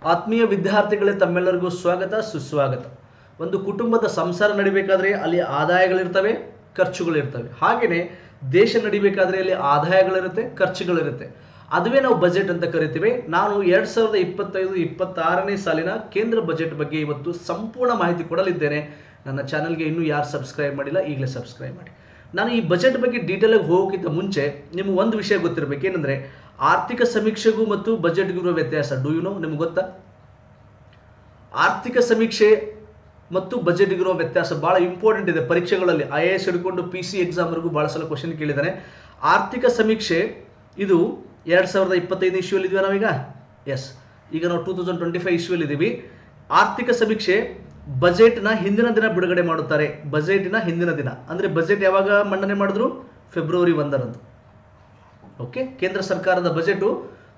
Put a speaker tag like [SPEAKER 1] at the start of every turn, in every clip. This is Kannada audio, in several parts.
[SPEAKER 1] ಆತ್ಮೀಯ ವಿದ್ಯಾರ್ಥಿಗಳೇ, ತಮ್ಮೆಲ್ಲರಿಗೂ ಸ್ವಾಗತ ಸುಸ್ವಾಗತ. ಒಂದು ಕುಟುಂಬದ ಸಂಸಾರ ನಡಿಬೇಕಾದ್ರೆ ಅಲ್ಲಿ ಆದಾಯಗಳಿರ್ತವೆ, ಖರ್ಚುಗಳಿರ್ತವೆ. ಹಾಗೆಯೇ ದೇಶ ನಡಿಬೇಕಾದ್ರೆ ಅಲ್ಲಿ ಆದಾಯಗಳಿರುತ್ತೆ, ಖರ್ಚುಗಳಿರುತ್ತೆ. ಅದುವೇ ನಾವು ಬಜೆಟ್ ಅಂತ ಕರಿತೀವಿ. ನಾನು 2025-26ನೇ ಸಾಲಿನ ಕೇಂದ್ರ ಬಜೆಟ್ ಬಗ್ಗೆ ಇವತ್ತು ಸಂಪೂರ್ಣ ಮಾಹಿತಿ ಕೊಡಲಿದ್ದೇನೆ. ನನ್ನ ಚಾನಲ್ಗೆ ಇನ್ನೂ ಯಾರು ಸಬ್ಸ್ಕ್ರೈಬ್ ಮಾಡಿಲ್ಲ, ಈಗಲೇ ಸಬ್ಸ್ಕ್ರೈಬ್ ಮಾಡಿ. ನಾನು ಈ ಬಜೆಟ್ ಬಗ್ಗೆ ಡೀಟೇಲಾಗಿ ಹೋಗೋಕ್ಕಿಂತ ಮುಂಚೆ ನಿಮ್ಗೆ ಒಂದು ವಿಷಯ ಗೊತ್ತಿರಬೇಕು. ಏನಂದರೆ ಆರ್ಥಿಕ ಸಮೀಕ್ಷೆಗೂ ಮತ್ತು ಬಜೆಟ್ಗೂ ಇರುವ ವ್ಯತ್ಯಾಸ. Do you know? ನಿಮ್ಗೆ ಗೊತ್ತಾ? ಆರ್ಥಿಕ ಸಮೀಕ್ಷೆ ಮತ್ತು ಬಜೆಟ್ಗಿರೋ ವ್ಯತ್ಯಾಸ ಭಾಳ ಇಂಪಾರ್ಟೆಂಟ್ ಇದೆ. ಪರೀಕ್ಷೆಗಳಲ್ಲಿ IAS ಹಿಡ್ಕೊಂಡು PC ಎಕ್ಸಾಮ್ವರೆಗೂ ಭಾಳ ಸಲ ಕ್ವಶನ್ ಕೇಳಿದ್ದಾನೆ. ಆರ್ಥಿಕ ಸಮೀಕ್ಷೆ ಇದು 2025 ಇಶ್ಯೂಲ್ಲಿ ಇದೀವಿ ನಾವೀಗ. ಎಸ್, ಈಗ ನಾವು 2025 ಇಶ್ಯೂಲ್ಲಿ ಇದ್ದೀವಿ. ಆರ್ಥಿಕ ಸಮೀಕ್ಷೆ ಬಜೆಟ್ನ ಹಿಂದಿನ ದಿನ ಬಿಡುಗಡೆ ಮಾಡುತ್ತಾರೆ. ಬಜೆಟ್ನ ಹಿಂದಿನ ದಿನ ಅಂದರೆ ಬಜೆಟ್ ಯಾವಾಗ ಮಂಡನೆ ಮಾಡಿದ್ರು? ಫೆಬ್ರವರಿ 1ರಂದು. ಓಕೆ, ಕೇಂದ್ರ ಸರ್ಕಾರದ ಬಜೆಟು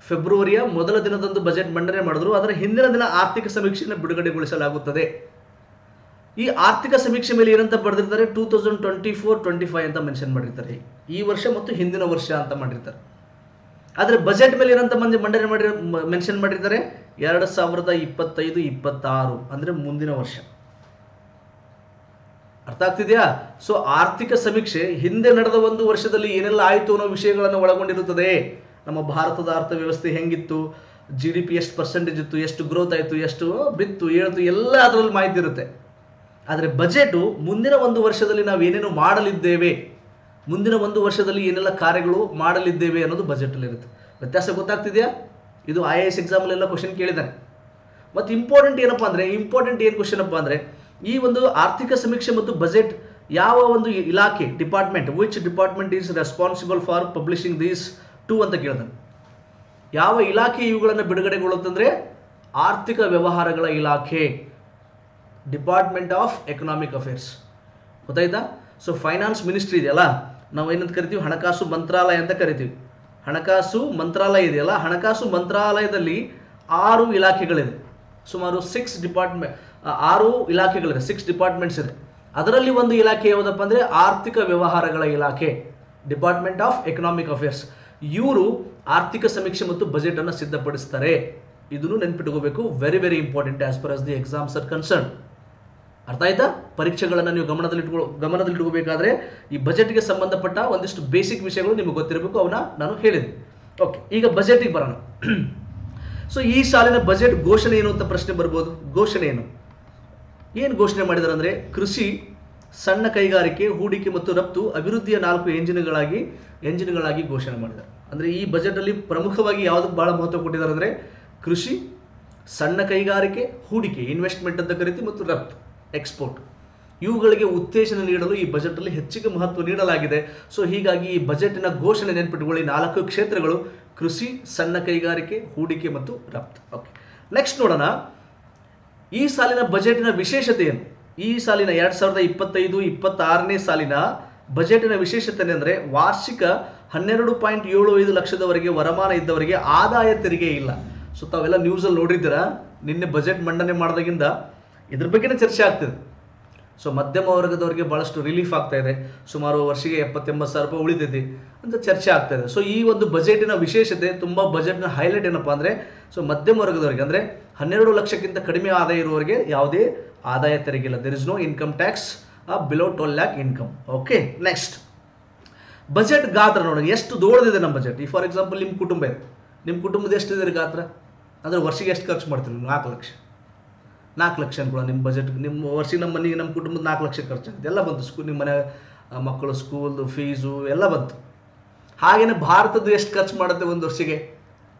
[SPEAKER 1] ಫೆಬ್ರವರಿಯ ಮೊದಲ ದಿನದಂದು ಬಜೆಟ್ ಮಂಡನೆ ಮಾಡಿದ್ರು. ಅದರ ಹಿಂದಿನ ದಿನ ಆರ್ಥಿಕ ಸಮೀಕ್ಷೆಯನ್ನು ಬಿಡುಗಡೆಗೊಳಿಸಲಾಗುತ್ತದೆ. ಈ ಆರ್ಥಿಕ ಸಮೀಕ್ಷೆ ಮೇಲೆ ಏನಂತ ಬರೆದಿರ್ತಾರೆ? 2024-25 ಅಂತ ಮೆನ್ಷನ್ ಮಾಡಿರ್ತಾರೆ. ಈ ವರ್ಷ ಮತ್ತು ಹಿಂದಿನ ವರ್ಷ ಅಂತ ಮಾಡಿರ್ತಾರೆ. ಆದರೆ ಬಜೆಟ್ ಮೇಲೆ ಏನಂತ ಮಂಡನೆ ಮೆನ್ಷನ್ ಮಾಡಿರ್ತಾರೆ? 2025-26 ಅಂದರೆ ಮುಂದಿನ ವರ್ಷ. ಅರ್ಥ ಆಗ್ತಿದೆಯಾ? ಸೊ ಆರ್ಥಿಕ ಸಮೀಕ್ಷೆ ಹಿಂದೆ ನಡೆದ ಒಂದು ವರ್ಷದಲ್ಲಿ ಏನೆಲ್ಲ ಆಯಿತು ಅನ್ನೋ ವಿಷಯಗಳನ್ನು ಒಳಗೊಂಡಿರುತ್ತದೆ. ನಮ್ಮ ಭಾರತದ ಅರ್ಥವ್ಯವಸ್ಥೆ ಹೆಂಗಿತ್ತು, GDP ಎಷ್ಟು ಪರ್ಸೆಂಟೇಜ್ ಇತ್ತು, ಎಷ್ಟು ಗ್ರೋತ್ ಆಯಿತು, ಎಷ್ಟು ಬಿತ್ತು ಏಳ್ತು, ಎಲ್ಲ ಅದರಲ್ಲಿ ಮಾಹಿತಿ ಇರುತ್ತೆ. ಆದರೆ ಬಜೆಟು ಮುಂದಿನ ಒಂದು ವರ್ಷದಲ್ಲಿ ನಾವು ಏನೇನು ಮಾಡಲಿದ್ದೇವೆ, ಮುಂದಿನ ಒಂದು ವರ್ಷದಲ್ಲಿ ಏನೆಲ್ಲ ಕಾರ್ಯಗಳು ಮಾಡಲಿದ್ದೇವೆ ಅನ್ನೋದು ಬಜೆಟಲ್ಲಿ ಇರುತ್ತೆ. ವ್ಯತ್ಯಾಸ ಗೊತ್ತಾಗ್ತಿದೆಯಾ? ಇದು IAS ಎಕ್ಸಾಮಲ್ಲೆಲ್ಲ ಕ್ವಶನ್ ಕೇಳಿದ್ದಾನೆ. ಮತ್ತು ಇಂಪಾರ್ಟೆಂಟ್ ಏನು ಕ್ವಶನ್ ಅಪ್ಪ ಅಂದರೆ, ಈ ಒಂದು ಆರ್ಥಿಕ ಸಮೀಕ್ಷೆ ಮತ್ತು ಬಜೆಟ್ ಯಾವ ಒಂದು ಇಲಾಖೆ, department, which department is responsible for publishing these two ಅಂತ ಕೇಳಿದಾನೆ. ಯಾವ ಇಲಾಖೆ ಇವುಗಳನ್ನು ಬಿಡುಗಡೆಗೊಳ್ಳುತ್ತಂದ್ರೆ ಆರ್ಥಿಕ ವ್ಯವಹಾರಗಳ ಇಲಾಖೆ, ಡಿಪಾರ್ಟ್ಮೆಂಟ್ ಆಫ್ ಎಕನಾಮಿಕ್ ಅಫೇರ್ಸ್. ಗೊತ್ತಾಯ್ತಾ? ಸೊ ಫೈನಾನ್ಸ್ ಮಿನಿಸ್ಟ್ರಿ ಇದೆಯಲ್ಲ, ನಾವು ಏನಂತ ಕರಿತೀವಿ? ಹಣಕಾಸು ಮಂತ್ರಾಲಯ ಅಂತ ಕರಿತೀವಿ. ಹಣಕಾಸು ಮಂತ್ರಾಲಯ ಇದೆಯಲ್ಲ, ಹಣಕಾಸು ಮಂತ್ರಾಲಯದಲ್ಲಿ 6 ಇಲಾಖೆಗಳಿದೆ. ಸುಮಾರು 6 ಇಲಾಖೆಗಳಿದೆ, 6 ಡಿಪಾರ್ಟ್ಮೆಂಟ್ಸ್ ಇದೆ. ಅದರಲ್ಲಿ ಒಂದು ಇಲಾಖೆ ಯಾವುದಪ್ಪ ಅಂದರೆ ಆರ್ಥಿಕ ವ್ಯವಹಾರಗಳ ಇಲಾಖೆ, ಡಿಪಾರ್ಟ್ಮೆಂಟ್ ಆಫ್ ಎಕನಾಮಿಕ್ ಅಫೇರ್ಸ್. ಇವರು ಆರ್ಥಿಕ ಸಮೀಕ್ಷೆ ಮತ್ತು ಬಜೆಟ್ ಅನ್ನು ಸಿದ್ಧಪಡಿಸ್ತಾರೆ. ಇದನ್ನು ನೆನ್ಪಿಟ್ಕೋಬೇಕು. Very very important as per as the exams are concern. ಅರ್ಥ ಆಯ್ತಾ? ಪರೀಕ್ಷೆಗಳನ್ನು ನೀವು ಗಮನದಲ್ಲಿಟ್ಕೋಬೇಕಾದ್ರೆ ಈ ಬಜೆಟ್ಗೆ ಸಂಬಂಧಪಟ್ಟ ಒಂದಿಷ್ಟು ಬೇಸಿಕ್ ವಿಷಯಗಳು ನಿಮಗೆ ಗೊತ್ತಿರಬೇಕು. ಅವನ್ನ ನಾನು ಹೇಳಿದೆ. ಓಕೆ, ಈಗ ಬಜೆಟಿಗೆ ಬರೋಣ. ಸೊ ಈ ಸಾಲಿನ ಬಜೆಟ್ ಘೋಷಣೆ ಏನು ಅಂತ ಪ್ರಶ್ನೆ ಬರ್ಬೋದು. ಘೋಷಣೆ ಏನು ಘೋಷಣೆ ಮಾಡಿದ್ದಾರೆ ಅಂದರೆ, ಕೃಷಿ, ಸಣ್ಣ ಕೈಗಾರಿಕೆ, ಹೂಡಿಕೆ ಮತ್ತು ರಫ್ತು ಅಭಿವೃದ್ಧಿಯ 4 ಎಂಜಿನ್ಗಳಾಗಿ ಘೋಷಣೆ ಮಾಡಿದ್ದಾರೆ. ಅಂದರೆ ಈ ಬಜೆಟಲ್ಲಿ ಪ್ರಮುಖವಾಗಿ ಯಾವುದಕ್ಕೆ ಭಾಳ ಮಹತ್ವ ಕೊಟ್ಟಿದ್ದಾರೆ ಅಂದರೆ ಕೃಷಿ, ಸಣ್ಣ ಕೈಗಾರಿಕೆ, ಹೂಡಿಕೆ, ಇನ್ವೆಸ್ಟ್ಮೆಂಟ್ ಅಂತ ಕರಿತೀವಿ, ಮತ್ತು ರಫ್ತು, ಎಕ್ಸ್ಪೋರ್ಟ್. ಇವುಗಳಿಗೆ ಉತ್ತೇಜನ ನೀಡಲು ಈ ಬಜೆಟಲ್ಲಿ ಹೆಚ್ಚಿಗೆ ಮಹತ್ವ ನೀಡಲಾಗಿದೆ. ಸೊ ಹೀಗಾಗಿ ಈ ಬಜೆಟಿನ ಘೋಷಣೆ ನೆನ್ಪಿಟ್ಕೊಳ್ಳಿ. 4 ಕ್ಷೇತ್ರಗಳು: ಕೃಷಿ, ಸಣ್ಣ ಕೈಗಾರಿಕೆ, ಹೂಡಿಕೆ ಮತ್ತು ರಫ್ತು. ಓಕೆ, ನೆಕ್ಸ್ಟ್ ನೋಡೋಣ. ಈ ಸಾಲಿನ ಬಜೆಟಿನ ವಿಶೇಷತೆ ಏನು? ಈ ಸಾಲಿನ 2025-26ನೇ ಸಾಲಿನ ಬಜೆಟಿನ ವಿಶೇಷತೆ ಅಂದರೆ ವಾರ್ಷಿಕ 12.75 ಲಕ್ಷದವರೆಗೆ ವರಮಾನ ಇದ್ದವರಿಗೆ ಆದಾಯ ತೆರಿಗೆ ಇಲ್ಲ. ಸೊ ತಾವೆಲ್ಲ ನ್ಯೂಸಲ್ಲಿ ನೋಡಿದ್ದೀರಾ, ನಿನ್ನೆ ಬಜೆಟ್ ಮಂಡನೆ ಮಾಡಿದಾಗಿಂದ ಇದ್ರ ಬಗ್ಗೆನೇ ಚರ್ಚೆ ಆಗ್ತಿದೆ. ಸೊ ಮಧ್ಯಮ ವರ್ಗದವರಿಗೆ ಭಾಳಷ್ಟು ರಿಲೀಫ್ ಆಗ್ತಾ ಇದೆ. ಸುಮಾರು ವರ್ಷಿಗೆ 70-80 ಸಾವಿರ ರೂಪಾಯಿ ಉಳಿತೈತಿ ಅಂತ ಚರ್ಚೆ ಆಗ್ತಾ ಇದೆ. ಸೊ ಈ ಒಂದು ಬಜೆಟಿನ ವಿಶೇಷತೆ, ತುಂಬ ಬಜೆಟ್ನ ಹೈಲೈಟ್ ಏನಪ್ಪ ಅಂದರೆ, ಸೊ ಮಧ್ಯಮ ವರ್ಗದವರಿಗೆ ಅಂದರೆ 12 ಲಕ್ಷಕ್ಕಿಂತ ಕಡಿಮೆ ಆದಾಯ ಇರುವವರಿಗೆ ಯಾವುದೇ ಆದಾಯ ತೆರಿಗೆ ಇಲ್ಲ. There is no income tax below 12 lakh income. Okay, next budget ಗಾತ್ರ ನೋಡೋಣ. ಎಷ್ಟು ದೊಡ್ಡದಿದೆ ನಮ್ಮ ಬಜೆಟ್. ಈ ಫಾರ್ ಎಕ್ಸಾಂಪಲ್ ನಿಮ್ಮ ಕುಟುಂಬ ಇದೆ, ನಿಮ್ಮ ಕುಟುಂಬದ ಎಷ್ಟಿದೆ ಗಾತ್ರ ಅಂದರೆ ವರ್ಷಿಗೆ ಎಷ್ಟು ಖರ್ಚು ಮಾಡ್ತೀರಿ? 4 ಲಕ್ಷ ಅನ್ಕೊಳ್ಳೋ ನಿಮ್ಮ ಬಜೆಟ್. ನಿಮ್ಮ ವರ್ಷಿಗೆ ನಮ್ಮ ಮನೆಗೆ, ನಮ್ಮ ಕುಟುಂಬದ 4 ಲಕ್ಷ ಖರ್ಚಾಗುತ್ತೆ. ಎಲ್ಲ ಬಂತು. ನಿಮ್ಮ ಮನೆ ಮಕ್ಕಳು ಸ್ಕೂಲ್ದು ಫೀಸು ಎಲ್ಲ ಬಂತು. ಹಾಗೆಯೇ ಭಾರತದ್ದು ಎಷ್ಟು ಖರ್ಚು ಮಾಡುತ್ತೆ ಒಂದು ವರ್ಷಿಗೆ?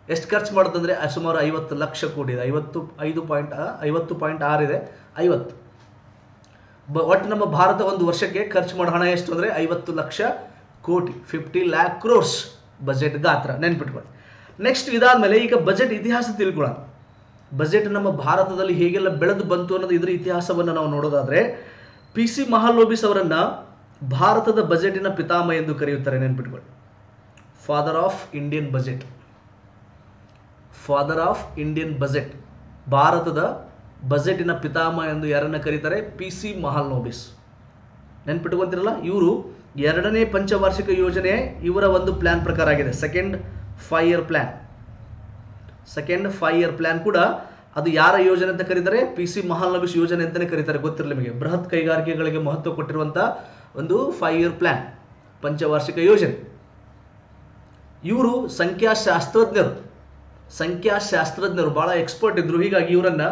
[SPEAKER 1] ಎಷ್ಟು ಖರ್ಚು ಮಾಡುತ್ತೆ ಅಂದರೆ ಸುಮಾರು 50 ಲಕ್ಷ ಕೋಟಿ ಇದೆ. 50.6 ಇದೆ. 50 ಒಟ್ಟು ನಮ್ಮ ಭಾರತ ಒಂದು ವರ್ಷಕ್ಕೆ ಖರ್ಚು ಮಾಡೋ ಹಣ ಎಷ್ಟು ಅಂದರೆ 50 ಲಕ್ಷ ಕೋಟಿ, 50 lakh crores ಬಜೆಟ್ ಗಾತ್ರ. ನೆನ್ಪಿಟ್ಕೊಳ್ಳಿ. ನೆಕ್ಸ್ಟ್ ಇದಾದಮೇಲೆ ಈಗ ಬಜೆಟ್ ಇತಿಹಾಸ ತಿಳ್ಕೊಳ್ಳೋಣ. ಬಜೆಟ್ ನಮ್ಮ ಭಾರತದಲ್ಲಿ ಹೇಗೆಲ್ಲ ಬೆಳೆದು ಬಂತು ಅನ್ನೋದು ಇದರ ಇತಿಹಾಸವನ್ನು ನಾವು ನೋಡೋದಾದರೆ, PC ಮಹಾಲನೋಬಿಸ್ ಅವರನ್ನು ಭಾರತದ ಬಜೆಟಿನ ಪಿತಾಮಹ ಎಂದು ಕರೆಯುತ್ತಾರೆ. ನೆನ್ಪಿಟ್ಕೊಳ್ಳಿ. ಫಾದರ್ ಆಫ್ ಇಂಡಿಯನ್ ಬಜೆಟ್, ಭಾರತದ ಬಜೆಟಿನ ಪಿತಾಮಹ ಎಂದು ಯಾರನ್ನು ಕರೀತಾರೆ? PC ಮಹಾಲನೋಬಿಸ್. ನೆನ್ಪಿಟ್ಕೊಂತಿರಲ್ಲ, ಇವರು 2ನೇ ಪಂಚವಾರ್ಷಿಕ ಯೋಜನೆ ಇವರ ಒಂದು ಪ್ಲಾನ್ ಪ್ರಕಾರ ಆಗಿದೆ. ಸೆಕೆಂಡ್ 5 year ಪ್ಲಾನ್ ಕೂಡ ಅದು ಯಾರ ಯೋಜನೆ ಅಂತ ಕರೀತಾರೆ? PC ಮಹಾಲನಬಿಸ್ ಯೋಜನೆ ಅಂತಲೇ ಕರೀತಾರೆ, ಗೊತ್ತಿರಲಿ ನಿಮಗೆ. ಬೃಹತ್ ಕೈಗಾರಿಕೆಗಳಿಗೆ ಮಹತ್ವ ಕೊಟ್ಟಿರುವಂತಹ ಒಂದು 5 ಇಯರ್ ಪ್ಲಾನ್, ಪಂಚವಾರ್ಷಿಕ ಯೋಜನೆ. ಇವರು ಸಂಖ್ಯಾಶಾಸ್ತ್ರಜ್ಞರು ಬಹಳ ಎಕ್ಸ್ಪರ್ಟ್ ಇದ್ರು. ಹೀಗಾಗಿ ಇವರನ್ನ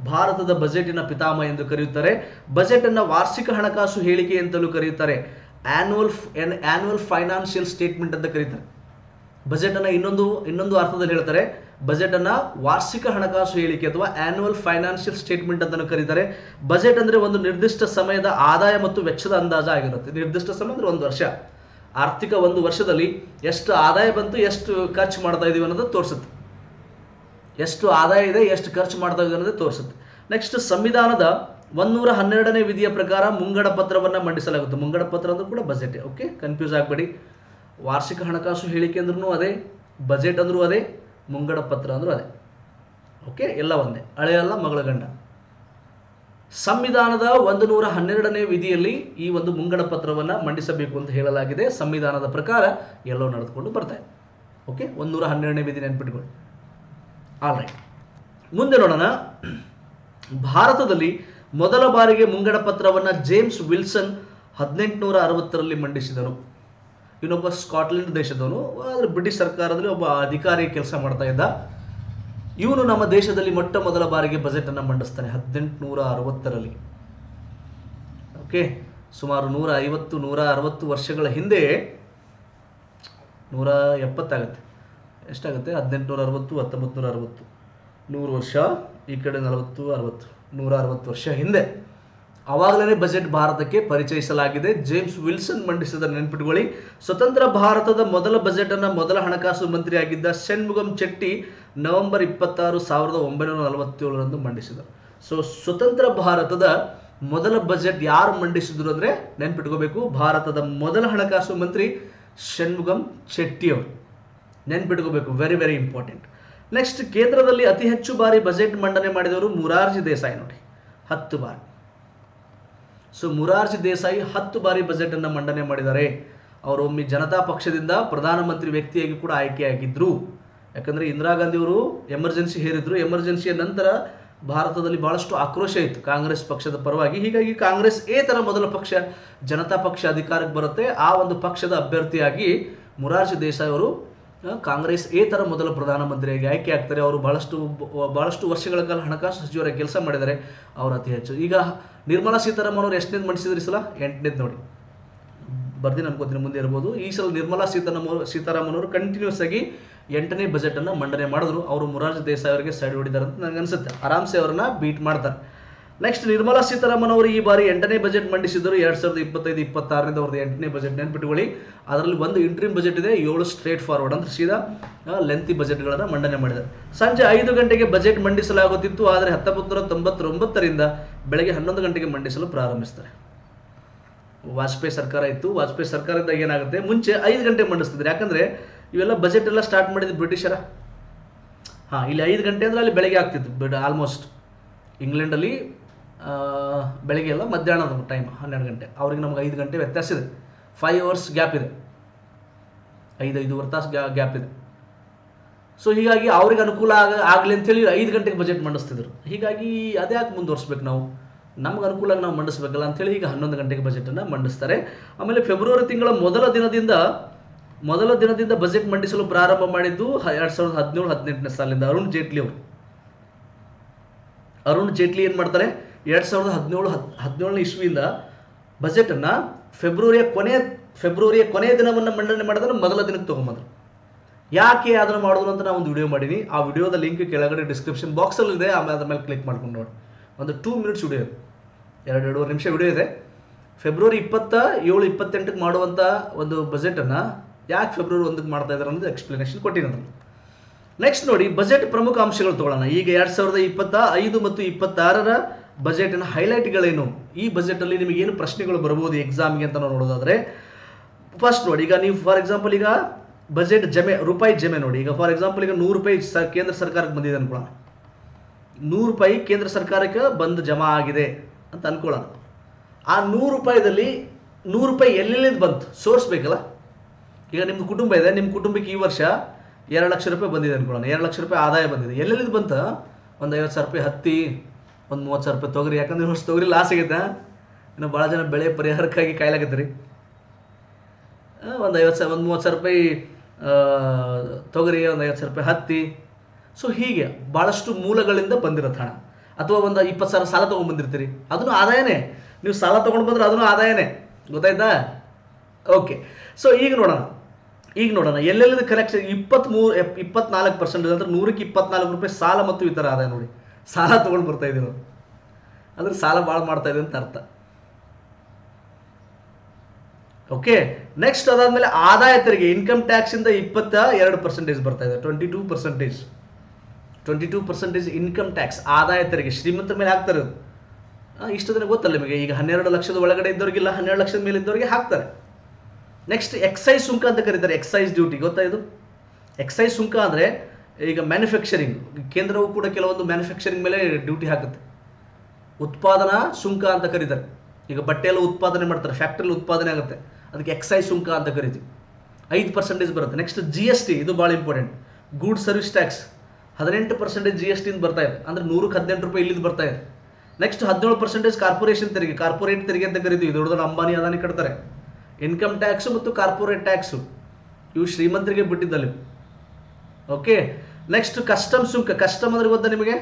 [SPEAKER 1] ಭಾರತದ ಬಜೆಟಿನ ಪಿತಾಮಹ ಎಂದು ಕರೆಯುತ್ತಾರೆ. ಬಜೆಟ್ ಅನ್ನ ವಾರ್ಷಿಕ ಹಣಕಾಸು ಹೇಳಿಕೆ ಅಂತಲೂ ಕರೆಯುತ್ತಾರೆ. ಆನ್ಯುವಲ್ ಫೈನಾನ್ಷಿಯಲ್ ಸ್ಟೇಟ್ಮೆಂಟ್ ಅಂತ ಕರೀತಾರೆ. ಬಜೆಟ್ ಅನ್ನ ಇನ್ನೊಂದು ಅರ್ಥದಲ್ಲಿ ಹೇಳ್ತಾರೆ. ಬಜೆಟ್ ಅನ್ನ ವಾರ್ಷಿಕ ಹಣಕಾಸು ಹೇಳಿಕೆ ಅಥವಾ ಆನ್ಯುವಲ್ ಫೈನಾನ್ಷಿಯಲ್ ಸ್ಟೇಟ್ಮೆಂಟ್ ಅಂತ ಕರೀತಾರೆ. ಬಜೆಟ್ ಅಂದ್ರೆ ಒಂದು ನಿರ್ದಿಷ್ಟ ಸಮಯದ ಆದಾಯ ಮತ್ತು ವೆಚ್ಚದ ಅಂದಾಜ ಆಗಿರುತ್ತೆ. ನಿರ್ದಿಷ್ಟ ಸಮಯ ಅಂದ್ರೆ ಒಂದು ವರ್ಷ, ಆರ್ಥಿಕ ಒಂದು ವರ್ಷದಲ್ಲಿ ಎಷ್ಟು ಆದಾಯ ಬಂತು, ಎಷ್ಟು ಖರ್ಚು ಮಾಡ್ತಾ ಇದೀವಿ ಅನ್ನೋದು ತೋರಿಸುತ್ತೆ. ಎಷ್ಟು ಆದಾಯ ಇದೆ, ಎಷ್ಟು ಖರ್ಚು ಮಾಡ್ತಾ ಇದೀವಿ ಅನ್ನೋದು ತೋರಿಸುತ್ತೆ. ನೆಕ್ಸ್ಟ್, ಸಂವಿಧಾನದ 112ನೇ ವಿಧಿಯ ಪ್ರಕಾರ ಮುಂಗಡ ಪತ್ರವನ್ನು ಮಂಡಿಸಲಾಗುತ್ತೆ. ಮುಂಗಡ ಪತ್ರ ಅಂದ್ರೂ ಕೂಡ ಬಜೆಟ್. ಓಕೆ, ಕನ್ಫ್ಯೂಸ್ ಆಗಬೇಡಿ. ವಾರ್ಷಿಕ ಹಣಕಾಸು ಹೇಳಿಕೆ ಅಂದ್ರೂ ಅದೇ, ಬಜೆಟ್ ಅಂದ್ರೂ ಅದೇ, ಮುಂಗಡ ಪತ್ರ ಅಂದ್ರೂ ಅದೇ. ಓಕೆ, ಎಲ್ಲ ಒಂದೇ, ಹಳೆಯಲ್ಲ ಮಗಳ ಗಂಡ. ಸಂವಿಧಾನದ 112ನೇ ವಿಧಿಯಲ್ಲಿ ಈ ಒಂದು ಮುಂಗಡ ಪತ್ರವನ್ನು ಮಂಡಿಸಬೇಕು ಅಂತ ಹೇಳಲಾಗಿದೆ. ಸಂವಿಧಾನದ ಪ್ರಕಾರ ಎಲ್ಲವೂ ನಡೆದುಕೊಂಡು ಬರ್ತಾ ಇದೆ. ಓಕೆ, 112ನೇ ವಿಧಿ ನೆನ್ಪಿಟ್ಕೊಳ್ಳಿ. ಆಲ್ ರೈಟ್, ಮುಂದೆ ನೋಡೋಣ. ಭಾರತದಲ್ಲಿ ಮೊದಲ ಬಾರಿಗೆ ಮುಂಗಡ ಪತ್ರವನ್ನು ಜೇಮ್ಸ್ ವಿಲ್ಸನ್ 1860ರಲ್ಲಿ ಮಂಡಿಸಿದನು. ಇನ್ನೊಬ್ಬ ಸ್ಕಾಟ್ಲೆಂಡ್ ದೇಶದವನು, ಆದರೆ ಬ್ರಿಟಿಷ್ ಸರ್ಕಾರದಲ್ಲಿ ಒಬ್ಬ ಅಧಿಕಾರಿ ಕೆಲಸ ಮಾಡ್ತಾ ಇದ್ದ. ಇವನು ನಮ್ಮ ದೇಶದಲ್ಲಿ ಮೊಟ್ಟ ಮೊದಲ ಬಾರಿಗೆ ಬಜೆಟ್ ಅನ್ನು ಮಂಡಿಸ್ತಾನೆ 1860ರಲ್ಲಿ. ಓಕೆ, ಸುಮಾರು 150-160 ವರ್ಷಗಳ ಹಿಂದೆ, 170 ಆಗುತ್ತೆ, ಎಷ್ಟಾಗುತ್ತೆ? 1860, 1960, 100 ವರ್ಷ, ಈ ಕಡೆ 40, 60, 160 ವರ್ಷ ಹಿಂದೆ ಅವಾಗಲೇ ಬಜೆಟ್ ಭಾರತಕ್ಕೆ ಪರಿಚಯಿಸಲಾಗಿದೆ. ಜೇಮ್ಸ್ ವಿಲ್ಸನ್ ಮಂಡಿಸಿದ, ನೆನಪಿಟ್ಕೊಳ್ಳಿ. ಸ್ವತಂತ್ರ ಭಾರತದ ಮೊದಲ ಬಜೆಟ್ ಅನ್ನು ಮೊದಲ ಹಣಕಾಸು ಮಂತ್ರಿಯಾಗಿದ್ದ ಷಣ್ಮುಗಂ ಚೆಟ್ಟಿ ನವೆಂಬರ್ 26, 1947ರಂದು ಮಂಡಿಸಿದರು. ಸೊ ಸ್ವತಂತ್ರ ಭಾರತದ ಮೊದಲ ಬಜೆಟ್ ಯಾರು ಮಂಡಿಸಿದ್ರು ಅಂದ್ರೆ ನೆನ್ಪಿಟ್ಕೋಬೇಕು, ಭಾರತದ ಮೊದಲ ಹಣಕಾಸು ಮಂತ್ರಿ ಷಣ್ಮುಗಂ ಚೆಟ್ಟಿ ಅವರು. ನೆನ್ಪಿಟ್ಕೋಬೇಕು, ವೆರಿ ವೆರಿ ಇಂಪಾರ್ಟೆಂಟ್. ನೆಕ್ಸ್ಟ್, ಕೇಂದ್ರದಲ್ಲಿ ಅತಿ ಹೆಚ್ಚು ಬಾರಿ ಬಜೆಟ್ ಮಂಡನೆ ಮಾಡಿದವರು ಮೊರಾರ್ಜಿ ದೇಸಾಯಿ ನೋಡಿ, 10 ಬಾರಿ. ಸೊ ಮೊರಾರ್ಜಿ ದೇಸಾಯಿ 10 ಬಾರಿ ಬಜೆಟ್ ಅನ್ನು ಮಂಡನೆ ಮಾಡಿದ್ದಾರೆ. ಅವರು ಒಮ್ಮೆ ಜನತಾ ಪಕ್ಷದಿಂದ ಪ್ರಧಾನಮಂತ್ರಿ ವ್ಯಕ್ತಿಯಾಗಿ ಕೂಡ ಆಯ್ಕೆಯಾಗಿದ್ರು. ಯಾಕಂದ್ರೆ ಇಂದಿರಾ ಗಾಂಧಿ ಅವರು ಎಮರ್ಜೆನ್ಸಿ ಹೇರಿದ್ರು. ಎಮರ್ಜೆನ್ಸಿಯ ನಂತರ ಭಾರತದಲ್ಲಿ ಬಹಳಷ್ಟು ಆಕ್ರೋಶ ಇತ್ತು ಕಾಂಗ್ರೆಸ್ ಪಕ್ಷದ ಪರವಾಗಿ. ಹೀಗಾಗಿ ಕಾಂಗ್ರೆಸ್ ಏತರ ಮೊದಲ ಪಕ್ಷ, ಜನತಾ ಪಕ್ಷ ಅಧಿಕಾರಕ್ಕೆ ಬರುತ್ತೆ. ಆ ಒಂದು ಪಕ್ಷದ ಅಭ್ಯರ್ಥಿಯಾಗಿ ಮೊರಾರ್ಜಿ ದೇಸಾಯಿ ಅವರು ಕಾಂಗ್ರೆಸ್ ಏತರ ಮೊದಲ ಪ್ರಧಾನಮಂತ್ರಿಯಾಗಿ ಆಯ್ಕೆ ಆಗ್ತಾರೆ. ಅವರು ಬಹಳಷ್ಟು ವರ್ಷಗಳ ಕಾಲ ಹಣಕಾಸು ಸಚಿವರಾಗಿ ಕೆಲಸ ಮಾಡಿದ್ದಾರೆ. ಅವರು ಅತಿ ಹೆಚ್ಚು. ಈಗ ನಿರ್ಮಲಾ ಸೀತಾರಾಮನ್ ಅವರು ಎಷ್ಟನೇದು ಮಂಡಿಸಿದ್ರು? ಈ ಸಲ 8ನೇದು ನೋಡಿ, ಬರ್ದಿನ ಅನ್ಕೋತೀನಿ, ಮುಂದೆ ಇರ್ಬೋದು. ಈ ಸಲ ನಿರ್ಮಲಾ ಸೀತಾರಾಮನ್ ಅವರು ಕಂಟಿನ್ಯೂಸ್ ಆಗಿ 8ನೇ ಬಜೆಟ್ ಅನ್ನು ಮಂಡನೆ ಮಾಡಿದ್ರು. ಅವರು ಮೊರಾರ್ಜಿ ದೇಸಾಯಿ ಅವರಿಗೆ ಸೈಡ್ ಹೊಡಿದ್ದಾರೆ ಅಂತ ನನಗೆ ಅನ್ಸುತ್ತೆ. ಆರಾಮ್ಸೆ ಅವರನ್ನ ಬೀಟ್ ಮಾಡ್ತಾರೆ. ನೆಕ್ಸ್ಟ್, ನಿರ್ಮಲಾ ಸೀತಾರಾಮನ್ ಅವರು ಈ ಬಾರಿ 8ನೇ ಬಜೆಟ್ ಮಂಡಿಸಿದರು. 2025-26 ಅವ್ರದ್ದು 8ನೇ ಬಜೆಟ್ ನೆನ್ಪಿಟ್ಕೊಳ್ಳಿ. ಅದರಲ್ಲಿ ಒಂದು ಇಂಟ್ರಿಮ್ ಬಜೆಟ್ ಇದೆ, 7 ಸ್ಟ್ರೇಟ್ ಫಾರ್ವರ್ಡ್ ಅಂದ್ರೆ ಸೀದಾ ಲೆಂತಿ ಬಜೆಟ್ಗಳನ್ನು ಮಂಡನೆ ಮಾಡಿದ್ದಾರೆ. ಸಂಜೆ 5 ಗಂಟೆಗೆ ಬಜೆಟ್ ಮಂಡಿಸಲಾಗುತ್ತಿತ್ತು. ಆದರೆ 1999ರಿಂದ ಬೆಳಗ್ಗೆ 11 ಗಂಟೆಗೆ ಮಂಡಿಸಲು ಪ್ರಾರಂಭಿಸ್ತಾರೆ. ವಾಜಪೇಯಿ ಸರ್ಕಾರ ಇತ್ತು. ವಾಜಪೇಯಿ ಸರ್ಕಾರದಿಂದ ಏನಾಗುತ್ತೆ, ಮುಂಚೆ 5 ಗಂಟೆಗೆ ಮಂಡಿಸ್ತಿದ್ರು. ಯಾಕಂದ್ರೆ ಇವೆಲ್ಲ ಬಜೆಟ್ ಎಲ್ಲ ಸ್ಟಾರ್ಟ್ ಮಾಡಿದ್ದು ಬ್ರಿಟಿಷರ. ಇಲ್ಲಿ 5 ಗಂಟೆ ಅಂದ್ರೆ ಅಲ್ಲಿ ಬೆಳಗ್ಗೆ ಆಗ್ತಿತ್ತು. ಆಲ್ಮೋಸ್ಟ್ ಇಂಗ್ಲೆಂಡಲ್ಲಿ ಬೆಳಗ್ಗೆ ಎಲ್ಲ ಮಧ್ಯಾಹ್ನದ ಟೈಮ್ 12 ಗಂಟೆ. ಅವ್ರಿಗೆ ನಮ್ಗೆ 5 ಗಂಟೆ ವ್ಯತ್ಯಾಸ ಇದೆ. 5 ಅವರ್ಸ್ ಗ್ಯಾಪ್ ಇದೆ, 5 ತಾಸು ಗ್ಯಾಪ್ ಇದೆ. ಸೊ ಹೀಗಾಗಿ ಅವ್ರಿಗೆ ಅನುಕೂಲ ಆಗಲಿ ಅಂತೇಳಿ 5 ಗಂಟೆಗೆ ಬಜೆಟ್ ಮಂಡಿಸ್ತಿದ್ರು. ಹೀಗಾಗಿ ಅದೇ ಯಾಕೆ ಮುಂದುವರಿಸ್ಬೇಕು, ನಾವು ನಮ್ಗೆ ಅನುಕೂಲ ನಾವು ಮಂಡಿಸ್ಬೇಕಲ್ಲ ಅಂತೇಳಿ ಈಗ 11 ಗಂಟೆಗೆ ಬಜೆಟನ್ನು ಮಂಡಿಸ್ತಾರೆ. ಆಮೇಲೆ ಫೆಬ್ರವರಿ ತಿಂಗಳ ಮೊದಲ ದಿನದಿಂದ ಬಜೆಟ್ ಮಂಡಿಸಲು ಪ್ರಾರಂಭ ಮಾಡಿದ್ದು 2017-18ನೇ ಸಾಲಿಂದ ಅರುಣ್ ಜೇಟ್ಲಿ ಏನು ಮಾಡ್ತಾರೆ, 2017ನೇ ಇಸ್ವಿಯಿಂದ ಬಜೆಟ್ ಅನ್ನ ಫೆಬ್ರವರಿಯ ಕೊನೆಯ ದಿನವನ್ನು ಮಂಡನೆ ಮಾಡಿದ್ರೆ ಮೊದಲ ದಿನಕ್ಕೆ ತಗೊಂಬಂದ್ರು. ಯಾಕೆ ಅದನ್ನು ಮಾಡಿದ್ರು ಅಂತ ನಾನು ಒಂದು ವಿಡಿಯೋ ಮಾಡೀನಿ. ಆ ವಿಡಿಯೋದ ಲಿಂಕ್ ಕೆಳಗಡೆ ಡಿಸ್ಕ್ರಿಪ್ಷನ್ ಬಾಕ್ಸಲ್ಲಿ ಇದೆ. ಆಮೇಲೆ ಅದ್ರ ಮೇಲೆ ಕ್ಲಿಕ್ ಮಾಡ್ಕೊಂಡು ನೋಡಿ. ಒಂದು 2 ಮಿನಿಟ್ಸ್ ವಿಡಿಯೋ ಇದೆ, 2-2.5 ನಿಮಿಷ ವಿಡಿಯೋ ಇದೆ. ಫೆಬ್ರವರಿ 27-28ಕ್ಕೆ ಮಾಡುವಂಥ ಒಂದು ಬಜೆಟನ್ನು ಯಾಕೆ ಫೆಬ್ರವರಿ 1ಕ್ಕೆ ಮಾಡ್ತಾ ಇದ್ದಾರೆ ಅನ್ನೋದು ಎಕ್ಸ್ಪ್ಲನೇಷನ್ ಕೊಟ್ಟಿದ್ದೀನಿ ನಾನು. ನೆಕ್ಸ್ಟ್ ನೋಡಿ, ಬಜೆಟ್ ಪ್ರಮುಖ ಅಂಶಗಳು ತಗೊಳ್ಳೋಣ. ಈಗ 2025 ಮತ್ತು 26ರ ಬಜೆಟಿನ ಹೈಲೈಟ್ಗಳೇನು, ಈ ಬಜೆಟಲ್ಲಿ ನಿಮಗೆ ಏನು ಪ್ರಶ್ನೆಗಳು ಬರ್ಬೋದು ಎಕ್ಸಾಮ್ಗೆ ಅಂತ ನಾವು ನೋಡೋದಾದ್ರೆ, ಫಸ್ಟ್ ನೋಡಿ, ಈಗ ನೀವು ಫಾರ್ ಎಕ್ಸಾಂಪಲ್ ಈಗ ಬಜೆಟ್ ರೂಪಾಯಿ ಜಮೆ ನೋಡಿ. ಈಗ ಫಾರ್ ಎಕ್ಸಾಂಪಲ್ ಈಗ 100 ರೂಪಾಯಿ ಕೇಂದ್ರ ಸರ್ಕಾರಕ್ಕೆ ಬಂದಿದೆ ಅನ್ಕೊಳ್ಳೋಣ. 100 ರೂಪಾಯಿ ಕೇಂದ್ರ ಸರ್ಕಾರಕ್ಕೆ ಬಂದು ಜಮಾ ಆಗಿದೆ ಅಂತ ಅನ್ಕೊಳ್ಳೋಣ. ಆ 100 ರೂಪಾಯಿದಲ್ಲಿ 100 ರೂಪಾಯಿ ಎಲ್ಲೆಲ್ಲಿಂದ ಬಂತು, ಸೋರ್ಸ್ ಬೇಕಲ್ಲ. ಈಗ ನಿಮ್ದು ಕುಟುಂಬ ಇದೆ, ನಿಮ್ಮ ಕುಟುಂಬಕ್ಕೆ ಈ ವರ್ಷ 2 ಲಕ್ಷ ರೂಪಾಯಿ ಬಂದಿದೆ ಅನ್ಕೊಳ್ಳೋಣ. 2 ಲಕ್ಷ ರೂಪಾಯಿ ಆದಾಯ ಬಂದಿದೆ. ಎಲ್ಲೆಲ್ಲಿಂದ ಬಂತ? ಒಂದು 50,000 ರೂಪಾಯಿ ಹತ್ತಿ, ಒಂದು 30,000 ರೂಪಾಯಿ ತೊಗರಿ. ಯಾಕಂದ್ರೆ ವರ್ಷ ತೊಗರಿ ಲಾಸ್ ಆಗೈತೆ. ಇನ್ನು ಭಾಳ ಜನ ಬೆಳೆ ಪರಿಹಾರಕ್ಕಾಗಿ ಕಾಯ್ಲಾಗತ್ತೆ ರೀ. ಒಂದು 30,000 ರೂಪಾಯಿ ತೊಗರಿ, ಒಂದು 50,000 ರೂಪಾಯಿ ಹತ್ತಿ. ಸೊ ಹೀಗೆ ಭಾಳಷ್ಟು ಮೂಲಗಳಿಂದ ಬಂದಿರತ್ತೆ ಹಣ. ಅಥವಾ ಒಂದು 20,000 ಸಾಲ ತೊಗೊಂಡ್ಬಂದಿರ್ತೀರಿ, ಅದನ್ನು ಆದಾಯನೇ. ನೀವು ಸಾಲ ತೊಗೊಂಡು ಬಂದ್ರೆ ಅದನ್ನು ಆದಾಯನೇ. ಗೊತ್ತಾಯ್ತಾ? ಓಕೆ. ಸೊ ಈಗ ನೋಡೋಣ ಎಲ್ಲೆಲ್ಲಿದೆ ಕಲೆಕ್ಷನ್. 24% ಅಂದ್ರೆ 100ಕ್ಕೆ 24 ರೂಪಾಯಿ ಸಾಲ ಮತ್ತು ಇತರ ಆದಾಯ. ನೋಡಿ, ಸಾಲ ತೊಗೊಂಡು ಬರ್ತಾ ಇದ್ದೀವಿ ನಾವು, ಅಂದ್ರೆ ಸಾಲ ಭಾಳ ಮಾಡ್ತಾ ಇದೆ ಅಂತ ಅರ್ಥ. ಓಕೆ. ನೆಕ್ಸ್ಟ್ ಅದಾದ್ಮೇಲೆ ಆದಾಯ ತೆರಿಗೆ, ಇನ್ಕಮ್ ಟ್ಯಾಕ್ಸ್ ಇಂದ 22% ಬರ್ತಾ ಇದೆ. 22% ಇನ್ಕಮ್ ಟ್ಯಾಕ್ಸ್, ಆದಾಯ ತೆರಿಗೆ ಶ್ರೀಮಂತರ ಮೇಲೆ ಹಾಕ್ತಾರೆ. ಇಷ್ಟು ದಿನ ಗೊತ್ತಲ್ಲ ನಿಮಗೆ. ಈಗ 12 ಲಕ್ಷದ ಒಳಗಡೆ ಇದ್ದವ್ರಿಗಿಲ್ಲ, 12 ಲಕ್ಷದ ಮೇಲೆ ಇದ್ದವ್ರಿಗೆ ಹಾಕ್ತಾರೆ. ನೆಕ್ಸ್ಟ್ ಎಕ್ಸೈಸ್ ಸುಂಕ ಅಂತ ಕರೀತಾರೆ. ಎಕ್ಸೈಸ್ ಡ್ಯೂಟಿ ಗೊತ್ತಾ ಇದು? ಎಕ್ಸೈಸ್ ಸುಂಕ ಅಂದರೆ ಈಗ ಮ್ಯಾನುಫ್ಯಾಕ್ಚರಿಂಗ್, ಕೇಂದ್ರವು ಕೂಡ ಕೆಲವೊಂದು ಮ್ಯಾನುಫ್ಯಾಕ್ಚರಿಂಗ್ ಮೇಲೆ ಡ್ಯೂಟಿ ಹಾಕುತ್ತೆ. ಉತ್ಪಾದನಾ ಸುಂಕ ಅಂತ ಕರೀತಾರೆ. ಈಗ ಬಟ್ಟೆ ಎಲ್ಲ ಉತ್ಪಾದನೆ ಮಾಡ್ತಾರೆ, ಫ್ಯಾಕ್ಟ್ರಿಲಿ ಉತ್ಪಾದನೆ ಆಗುತ್ತೆ, ಅದಕ್ಕೆ ಎಕ್ಸೈಸ್ ಸುಂಕ ಅಂತ ಕರಿತೀವಿ. 5% ಬರುತ್ತೆ. ನೆಕ್ಸ್ಟ್ GST, ಇದು ಭಾಳ ಇಂಪಾರ್ಟೆಂಟ್. ಗೂಡ್ ಸರ್ವಿಸ್ ಟ್ಯಾಕ್ಸ್ 18% GST ಇಂದ ಬರ್ತಾ ಇದೆ. ಅಂದರೆ 100ಕ್ಕೆ 18 ರೂಪಾಯಿ ಇಲ್ಲಿಂದ ಬರ್ತಾ ಇದೆ. ನೆಕ್ಸ್ಟ್ 17% ಕಾರ್ಪೊರೇಷನ್ ತೆರಿಗೆ, ಕಾರ್ಪೊರೇಟ್ ತೆರಿಗೆ ಅಂತ ಕರಿತೀವಿ. ದೊಡ್ಡ ದೊಡ್ಡ ಅಂಬಾನಿ ಅದಾನಿ ಕಟ್ತಾರೆ. ಇನ್ಕಮ್ ಟ್ಯಾಕ್ಸು ಮತ್ತು ಕಾರ್ಪೊರೇಟ್ ಟ್ಯಾಕ್ಸು ಇವು ಶ್ರೀಮಂತರಿಗೆ ಬಿಟ್ಟಿದ್ದಲ್ಲಿ. ಓಕೆ. ನೆಕ್ಸ್ಟ್ ಕಸ್ಟಮ್ ಸುಂಕ. ಕಸ್ಟಮ್ ಅಂದ್ರೆ ಗೊತ್ತಾ ನಿಮಗೆ?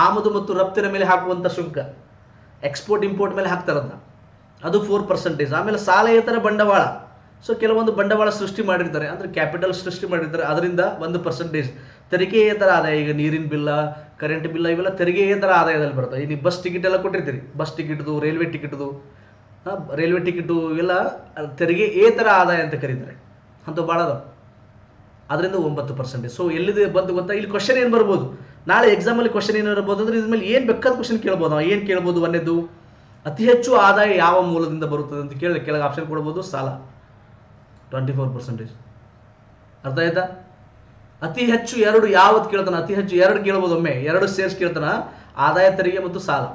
[SPEAKER 1] ಆಮದು ಮತ್ತು ರಫ್ತಿನ ಮೇಲೆ ಹಾಕುವಂಥ ಶುಲ್ಕ. ಎಕ್ಸ್ಪೋರ್ಟ್ ಇಂಪೋರ್ಟ್ ಮೇಲೆ ಹಾಕ್ತಾರಲ್ಲ, ಅದು 4%. ಆಮೇಲೆ ಸಾಲೇತರ ಬಂಡವಾಳ. ಸೊ ಕೆಲವೊಂದು ಬಂಡವಾಳ ಸೃಷ್ಟಿ ಮಾಡಿರ್ತಾರೆ, ಅಂದರೆ ಕ್ಯಾಪಿಟಲ್ ಸೃಷ್ಟಿ ಮಾಡಿರ್ತಾರೆ, ಅದರಿಂದ 1% ತೆರಿಗೆಯೇತರ ಆದಾಯ. ಈಗ ನೀರಿನ ಬಿಲ್ಲ, ಕರೆಂಟ್ ಬಿಲ್ಲ, ಇವೆಲ್ಲ ತೆರಿಗೆಯೇತರ ಆದಾಯದಲ್ಲಿ ಬರ್ತವೆ. ಈಗ ನೀವು ಬಸ್ ಟಿಕೆಟ್ ಎಲ್ಲ ಕೊಟ್ಟಿರ್ತೀರಿ, ಬಸ್ ಟಿಕೆಟ್ದು, ರೈಲ್ವೆ ಟಿಕೆಟು ಇವೆಲ್ಲ ತೆರಿಗೆಯೇತರ ಆದಾಯ ಅಂತ ಕರೀತಾರೆ. ಅಂತ ಭಾಳ ಅದಾವ. ಅದರಿಂದ 9%. ಸೊ ಎಲ್ಲಿದೆ ಬಂದು ಗೊತ್ತಾ? ಇಲ್ಲಿ ಕ್ವಶನ್ ಏನು ಬರ್ಬೋದು, ನಾಳೆ ಎಕ್ಸಾಮಲ್ಲಿ ಕ್ವಶನ್ ಏನು ಇರ್ಬೋದು ಅಂದರೆ ಇದ್ರ ಮೇಲೆ ಏನು ಬೇಕಾದ ಕ್ವಶನ್ ಕೇಳ್ಬೋದು. ನಾವು ಏನು ಕೇಳ್ಬೋದು? ಒಂದೇದು, ಅತಿ ಹೆಚ್ಚು ಆದಾಯ ಯಾವ ಮೂಲದಿಂದ ಬರುತ್ತದೆ ಅಂತ ಕೇಳಿ ಕೆಳಗೆ ಆಪ್ಷನ್ ಕೊಡ್ಬೋದು. ಸಾಲ 24%. ಅರ್ಥ ಆಯ್ತಾ? ಅತಿ ಹೆಚ್ಚು 2 ಯಾವತ್ತು ಕೇಳ್ತಾನ? ಅತಿ ಹೆಚ್ಚು 2 ಕೇಳ್ಬೋದು. ಒಮ್ಮೆ 2 ಸೇರ್ಸ್ ಕೇಳ್ತಾನ, ಆದಾಯ ತೆರಿಗೆ ಮತ್ತು ಸಾಲ.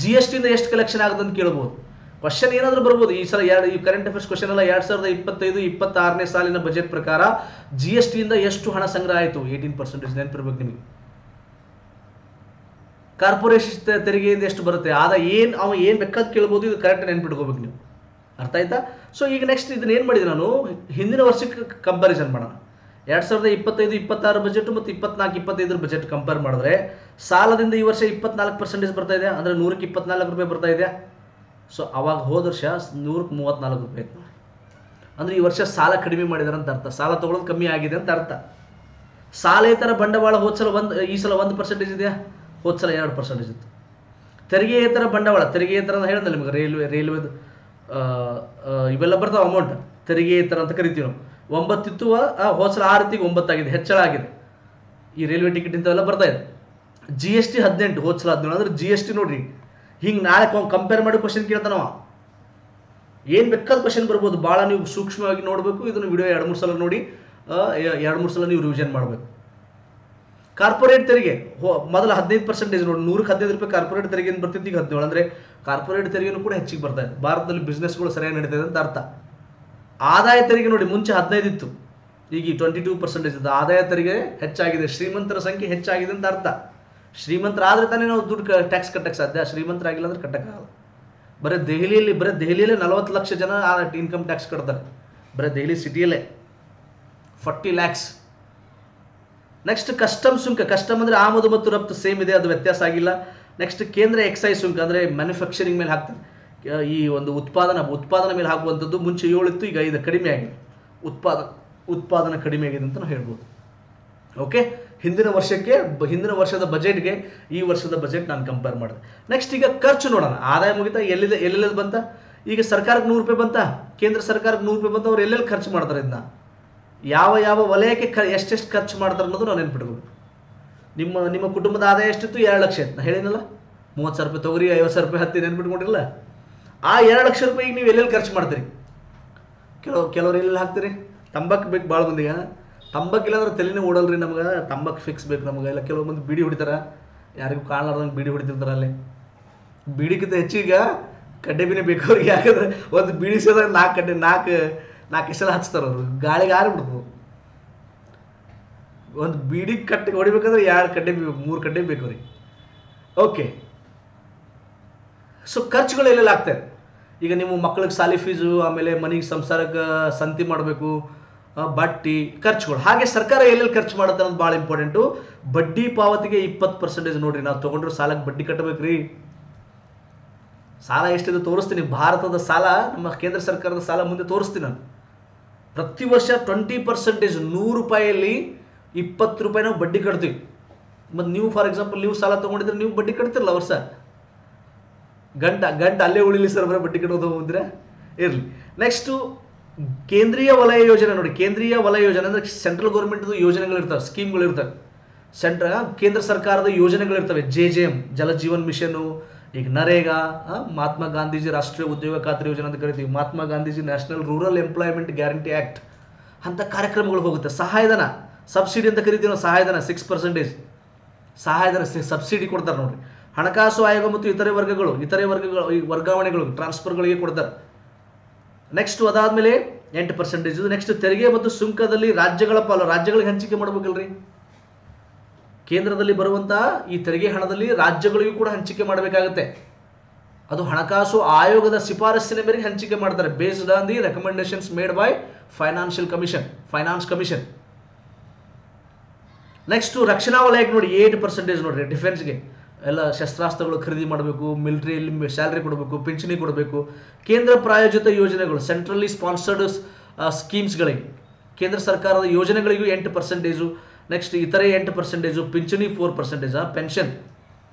[SPEAKER 1] GST ಇಂದ ಎಷ್ಟು ಕಲೆಕ್ಷನ್ ಆಗುತ್ತೆ ಅಂತ ಕೇಳ್ಬೋದು. ಕ್ವಶನ್ ಏನಾದರೂ ಬರ್ಬೋದು. ಈ ಸಲ ಈ ಕರೆಂಟ್ ಅಫೇರ್ಸ್ ಕ್ವಶನ್ ಎಲ್ಲ 2025-26ನೇ ಸಾಲಿನ ಬಜೆಟ್ ಪ್ರಕಾರ GST ಇಂದ ಎಷ್ಟು ಹಣ ಸಂಗ್ರಹ ಆಯಿತು? 18%. ನೆನಪಿರ್ಬೇಕು ನಿಮಗೆ. ಕಾರ್ಪೊರೇಷನ್ ತೆರಿಗೆಯಿಂದ ಎಷ್ಟು ಬರುತ್ತೆ ಆದಾಯ? ಏನು ಬೇಕಾದ ಕೇಳ್ಬೋದು. ಇದು ಕರೆಕ್ಟ್ ನೆನ್ಪಿಟ್ಕೋಬೇಕು ನೀವು. ಅರ್ಥ ಆಯ್ತಾ? ಸೊ ಈಗ ನೆಕ್ಸ್ಟ್ ಇದನ್ನ ಏನು ಮಾಡಿದೆ ನಾನು, ಹಿಂದಿನ ವರ್ಷಕ್ಕೆ ಕಂಪ್ಯಾರಿಸನ್ ಮಾಡೋಣ. 2025-26 ಬಜೆಟ್ ಮತ್ತು 24-25 ಬಜೆಟ್ ಕಂಪೇರ್ ಮಾಡಿದ್ರೆ ಸಾಲದಿಂದ ಈ ವರ್ಷ 24% ಬರ್ತಾ ಇದೆ. ಅಂದರೆ 100ಕ್ಕೆ 24 ರೂಪಾಯಿ ಬರ್ತಾ ಇದೆ. ಸೊ ಅವಾಗ ಹೋದ ವರ್ಷ 100ಕ್ಕೆ 34 ರೂಪಾಯಿ ಇತ್ತು. ಅಂದರೆ ಈ ವರ್ಷ ಸಾಲ ಕಡಿಮೆ ಮಾಡಿದಾರೆ ಅಂತ ಅರ್ಥ. ಸಾಲ ತೊಗೊಳೋದು ಕಮ್ಮಿ ಆಗಿದೆ ಅಂತ ಅರ್ಥ. ಸಾಲೇತರ ಬಂಡವಾಳ ಈ ಸಲ 1% ಇದೆಯಾ? ಹೋದ ಸಲ 2% ಇತ್ತು. ತೆರಿಗೆಯೇತರ ಬಂಡವಾಳ, ತೆರಿಗೆಯೇತರ ಅಂತ ಹೇಳಿದ್ರೆ ನಿಮಗೆ ರೈಲ್ವೆದು ಇವೆಲ್ಲ ಬರ್ತಾವೆ ಅಮೌಂಟ್, ತೆರಿಗೆಯೇತರ ಅಂತ ಕರಿತೀವಿ ನಾವು. 9 ಇತ್ತು, ಹೋದ ಸಲ 6 9 ಆಗಿದೆ, ಹೆಚ್ಚಳ ಆಗಿದೆ. ಈ ರೈಲ್ವೆ ಟಿಕೆಟ್ ಇಂಥವೆಲ್ಲ ಬರ್ತಾ ಇದೆ. GST 18, ಹೋದ ಸಲ 17. ಅಂದ್ರೆ GST ನೋಡ್ರಿ, ಹಿಂಗೆ ನಾಳೆ ಕಂಪೇರ್ ಮಾಡಿ ಕ್ವಶನ್ ಕೇಳ್ತಾನವ. ಏನು ಬೇಕಾದ ಕ್ವಶನ್ ಬರ್ಬೋದು. ಭಾಳ ನೀವು ಸೂಕ್ಷ್ಮವಾಗಿ ನೋಡಬೇಕು. ಇದನ್ನು ವಿಡಿಯೋ 2-3 ಸಲ ನೋಡಿ, 2-3 ಸಲ ನೀವು ರಿವಿಷನ್ ಮಾಡಬೇಕು. ಕಾರ್ಪೊರೇಟ್ ತೆರಿಗೆ ಮೊದಲು 15% ನೋಡಿ, 100ಕ್ಕೆ 15 ರೂಪಾಯಿ ಕಾರ್ಪೊರೇಟ್ ತೆರಿಗೆ ಬರ್ತಿತ್ತು, ಈಗ 17. ಅಂದರೆ ಕಾರ್ಪೊರೇಟ್ ತೆರಿಗೆನೂ ಕೂಡ ಹೆಚ್ಚಿಗೆ ಬರ್ತಾ ಇದೆ. ಭಾರತದಲ್ಲಿ ಬಿಸ್ನೆಸ್ಗಳು ಸರಿಯಾಗಿ ನಡೀತಾ ಇದೆ ಅಂತ ಅರ್ಥ. ಆದಾಯ ತೆರಿಗೆ ನೋಡಿ, ಮುಂಚೆ 15 ಇತ್ತು, ಈಗ 22% ಇತ್ತು. ಆದಾಯ ತೆರಿಗೆ ಹೆಚ್ಚಾಗಿದೆ, ಶ್ರೀಮಂತರ ಸಂಖ್ಯೆ ಹೆಚ್ಚಾಗಿದೆ ಅಂತ ಅರ್ಥ. ಶ್ರೀಮಂತರಾದರೆ ತಾನೇ ನಾವು ದುಡ್ಡು ಟ್ಯಾಕ್ಸ್ ಕಟ್ಟಕ್ಕೆ ಸಾಧ್ಯ. ಶ್ರೀಮಂತರಾಗಿಲ್ಲ ಅಂದ್ರೆ ಕಟ್ಟಕ್ಕಾಗಲ್ಲ. ಬರೀ ದೆಹಲಿಯಲ್ಲಿ 40 ಲಕ್ಷ ಜನ ಇನ್ಕಮ್ ಟ್ಯಾಕ್ಸ್ ಕಟ್ತಾರೆ. ಬರೀ ದೆಹಲಿ ಸಿಟಿಯಲ್ಲೇ 40 lakhs. ನೆಕ್ಸ್ಟ್ ಕಸ್ಟಮ್ ಸುಂಕ. ಕಸ್ಟಮ್ ಅಂದರೆ ಆಮದು ಮತ್ತು ರಫ್ತು ಸೇಮ್ ಇದೆ, ಅದು ವ್ಯತ್ಯಾಸ ಆಗಿಲ್ಲ. ನೆಕ್ಸ್ಟ್ ಕೇಂದ್ರ ಎಕ್ಸೈಸ್ ಸುಂಕ ಅಂದರೆ ಮ್ಯಾನುಫ್ಯಾಕ್ಚರಿಂಗ್ ಮೇಲೆ ಹಾಕ್ತಾರೆ. ಈ ಒಂದು ಉತ್ಪಾದನೆ ಮೇಲೆ ಹಾಕುವಂಥದ್ದು. ಮುಂಚೆ 7 ಇತ್ತು, ಈಗ 5 ಕಡಿಮೆ ಆಗಿದೆ. ಉತ್ಪಾದನೆ ಕಡಿಮೆ ಆಗಿದೆ ಅಂತ ನಾವು ಹೇಳ್ಬೋದು. ಓಕೆ. ಹಿಂದಿನ ವರ್ಷದ ಬಜೆಟ್ಗೆ ಈ ವರ್ಷದ ಬಜೆಟ್ ನಾನು ಕಂಪೇರ್ ಮಾಡಿದೆ. ನೆಕ್ಸ್ಟ್ ಈಗ ಖರ್ಚು ನೋಡೋಣ. ಆದಾಯ ಮುಗಿತಾ, ಎಲ್ಲೆಲ್ಲಿ ಬಂತ? ಈಗ ಸರ್ಕಾರಕ್ಕೆ 100 ರೂಪಾಯಿ ಬಂತ, ಕೇಂದ್ರ ಸರ್ಕಾರಕ್ಕೆ 100 ರೂಪಾಯಿ ಬಂತ. ಅವ್ರು ಎಲ್ಲೆಲ್ಲಿ ಖರ್ಚು ಮಾಡ್ತಾರೆ? ಇದನ್ನ ಯಾವ ವಲಯಕ್ಕೆ ಎಷ್ಟೆಷ್ಟು ಖರ್ಚು ಮಾಡ್ತಾರೆ ಅನ್ನೋದು ನಾವು ನೆನ್ಪಿಟ್ಬೇಕು. ನಿಮ್ಮ ಕುಟುಂಬದ ಆದಾಯ ಎಷ್ಟಿತ್ತು? 2 ಲಕ್ಷ ಇತ್ತು. ನಾ ಹೇಳಿನಲ್ಲ, 30,000 ರೂಪಾಯಿ ತೊಗರಿ, 50,000 ರೂಪಾಯಿ ಹತ್ತಿ. ನೆನ್ಪಿಟ್ಕೊಂಡಿರಲ್ಲ? ಆ 2 ಲಕ್ಷ ರೂಪಾಯಿಗೆ ನೀವು ಎಲ್ಲೆಲ್ಲಿ ಖರ್ಚು ಮಾಡ್ತೀರಿ? ಕೆಲವ್ರು ಎಲ್ಲೆಲ್ಲಿ ಹಾಕ್ತೀರಿ? ತಂಬಾಕು ಬೇಕು ಭಾಳ ಮಂದಿಗೆ. ತಂಬಾಕು ಇಲ್ಲಾಂದ್ರೆ ತಲೆನೇ ಓಡಲ್ರಿ ನಮ್ಗೆ. ತಂಬಾಕು ಫಿಕ್ಸ್ ಬೇಕು ನಮಗೆ. ಇಲ್ಲ ಕೆಲವು ಮಂದಿ ಬೀಡಿ ಹೊಡಿತಾರೆ, ಯಾರಿಗೂ ಕಾಣಲಾರ್ದಂಗೆ ಬೀಡಿ ಹೊಡಿತಿರ್ತಾರೆ. ಅಲ್ಲಿ ಬೀಡಿಗಿಂತ ಹೆಚ್ಚಿಗೆ ಕಡ್ಡೆ ಬಿನೇ ಬೇಕು ಅವ್ರಿಗೆ. ಯಾಕಂದ್ರೆ ಒಂದು ಬೀಡಿ ಸೇದಾಗ 4 ಎಷ್ಟೆಲ್ಲ ಹಚ್ತಾರೆ ಅವರು, ಗಾಳಿಗೆ ಆರಿಬಿಡ್ತದೆ. ಒಂದು ಬೀಡಿ ಕಟ್ಟೆ ಹೊಡಿಬೇಕಂದ್ರೆ 2 ಕಡ್ಡೆ ಬೇಕು, 3 ಕಡ್ಡೆ ಬೇಕು ಅವ್ರಿಗೆ. ಓಕೆ, ಸೊ ಖರ್ಚುಗಳು ಎಲ್ಲೆಲ್ಲ ಆಗ್ತದೆ. ಈಗ ನೀವು ಮಕ್ಕಳಿಗೆ ಸಾಲಿ ಫೀಸು, ಆಮೇಲೆ ಮನೆಗೆ ಸಂಸಾರಕ್ಕೆ ಸಂತಿ ಮಾಡಬೇಕು, ಬಟ್ಟಿ ಖರ್ಚುಗಳು. ಹಾಗೆ ಸರ್ಕಾರ ಎಲ್ಲೆಲ್ಲಿ ಖರ್ಚು ಮಾಡುತ್ತೆ ಅನ್ನೋದು ಭಾಳ ಇಂಪಾರ್ಟೆಂಟು. ಬಡ್ಡಿ ಪಾವತಿಗೆ 20% ನೋಡ್ರಿ. ನಾವು ತೊಗೊಂಡ್ರೆ ಸಾಲಕ್ಕೆ ಬಡ್ಡಿ ಕಟ್ಟಬೇಕ್ರಿ. ಸಾಲ ಎಷ್ಟಿದೆ ತೋರಿಸ್ತೀನಿ. ಭಾರತದ ಸಾಲ, ನಮ್ಮ ಕೇಂದ್ರ ಸರ್ಕಾರದ ಸಾಲ ಮುಂದೆ ತೋರಿಸ್ತೀನಿ ನಾನು. ಪ್ರತಿ ವರ್ಷ 20%, 100 ರೂಪಾಯಿಯಲ್ಲಿ 20 ರೂಪಾಯಿ ನಾವು ಬಡ್ಡಿ ಕಟ್ತೀವಿ. ಮತ್ತು ನೀವು ಫಾರ್ ಎಕ್ಸಾಂಪಲ್ ನೀವು ಸಾಲ ತೊಗೊಂಡಿದ್ರೆ ನೀವು ಬಡ್ಡಿ ಕಟ್ತಿರಲ್ಲ ವರ್ಷ. ಗಂಟ ಅಲ್ಲೇ ಉಳಿಲಿ ಸರ್, ಬರೀ ಬಡ್ಡಿ ಕಟ್ಟೋದು ಹೋಗಿದ್ರೆ ಇರಲಿ. ನೆಕ್ಸ್ಟು ಕೇಂದ್ರೀಯ ವಲಯ ಯೋಜನೆ ನೋಡಿ. ಕೇಂದ್ರೀಯ ವಲಯ ಯೋಜನೆ ಅಂದರೆ ಸೆಂಟ್ರಲ್ ಗೌರ್ಮೆಂಟ್ದು ಯೋಜನೆಗಳಿರ್ತವೆ, ಸ್ಕೀಮ್ಗಳು ಇರ್ತವೆ. ಕೇಂದ್ರ ಸರ್ಕಾರದ ಯೋಜನೆಗಳಿರ್ತವೆ. JJM ಜಲ ಜೀವನ್ ಮಿಷನ್ನು, ಈಗ ನರೇಗಾ, ಮಹಾತ್ಮ ಗಾಂಧೀಜಿ ರಾಷ್ಟ್ರೀಯ ಉದ್ಯೋಗ ಖಾತ್ರಿ ಯೋಜನೆ ಅಂತ ಕರಿತೀವಿ, Mahatma Gandhiji national rural employment guarantee act ಅಂತ ಕಾರ್ಯಕ್ರಮಗಳು ಹೋಗುತ್ತೆ. ಸಹಾಯಧನ, ಸಬ್ಸಿಡಿ ಅಂತ ಕರಿತೀವಿ ನಾವು. ಸಹಾಯಧನ 6% ಸಹಾಯಧನ, ಸಬ್ಸಿಡಿ ಕೊಡ್ತಾರೆ ನೋಡ್ರಿ. ಹಣಕಾಸು ಆಯೋಗ ಮತ್ತು ಇತರೆ ವರ್ಗಾವಣೆಗಳು, ಟ್ರಾನ್ಸ್ಫರ್ಗಳಿಗೆ ಕೊಡ್ತಾರೆ. ನೆಕ್ಸ್ಟ್ ಅದಾದಮೇಲೆ 8%. ನೆಕ್ಸ್ಟ್ ತೆರಿಗೆ ಮತ್ತು ಸುಂಕದಲ್ಲಿ ರಾಜ್ಯಗಳ ಪಾಲು, ರಾಜ್ಯಗಳಿಗೆ ಹಂಚಿಕೆ ಮಾಡಬೇಕಲ್ರಿ. ಕೇಂದ್ರದಲ್ಲಿ ಬರುವಂತಹ ಈ ತೆರಿಗೆ ಹಣದಲ್ಲಿ ರಾಜ್ಯಗಳಿಗೂ ಕೂಡ ಹಂಚಿಕೆ ಮಾಡಬೇಕಾಗುತ್ತೆ. ಅದು ಹಣಕಾಸು ಆಯೋಗದ ಶಿಫಾರಸ್ಸಿನ ಮೇರೆಗೆ ಹಂಚಿಕೆ ಮಾಡ್ತಾರೆ, based on the recommendations made by finance commission. Next ರಕ್ಷಣಾ ವಲಯಕ್ಕೆ ನೋಡಿ 8% ನೋಡ್ರಿ. ಡಿಫೆನ್ಸ್ಗೆ ಎಲ್ಲ ಶಸ್ತ್ರಾಸ್ತ್ರಗಳು ಖರೀದಿ ಮಾಡಬೇಕು, ಮಿಲಿಟರಿಯಲ್ಲಿ ಸ್ಯಾಲರಿ ಕೊಡಬೇಕು, ಪಿಂಚಣಿ ಕೊಡಬೇಕು. ಕೇಂದ್ರ ಪ್ರಾಯೋಜಿತ ಯೋಜನೆಗಳು, ಸೆಂಟ್ರಲಿ ಸ್ಪಾನ್ಸರ್ಡ್ ಸ್ಕೀಮ್ಸ್ಗಳಿಗೆ, ಕೇಂದ್ರ ಸರ್ಕಾರದ ಯೋಜನೆಗಳಿಗೂ 8%. ನೆಕ್ಸ್ಟ್ ಇತರೆ 8%, ಪಿಂಚಣಿ 4%, ಪೆನ್ಷನ್.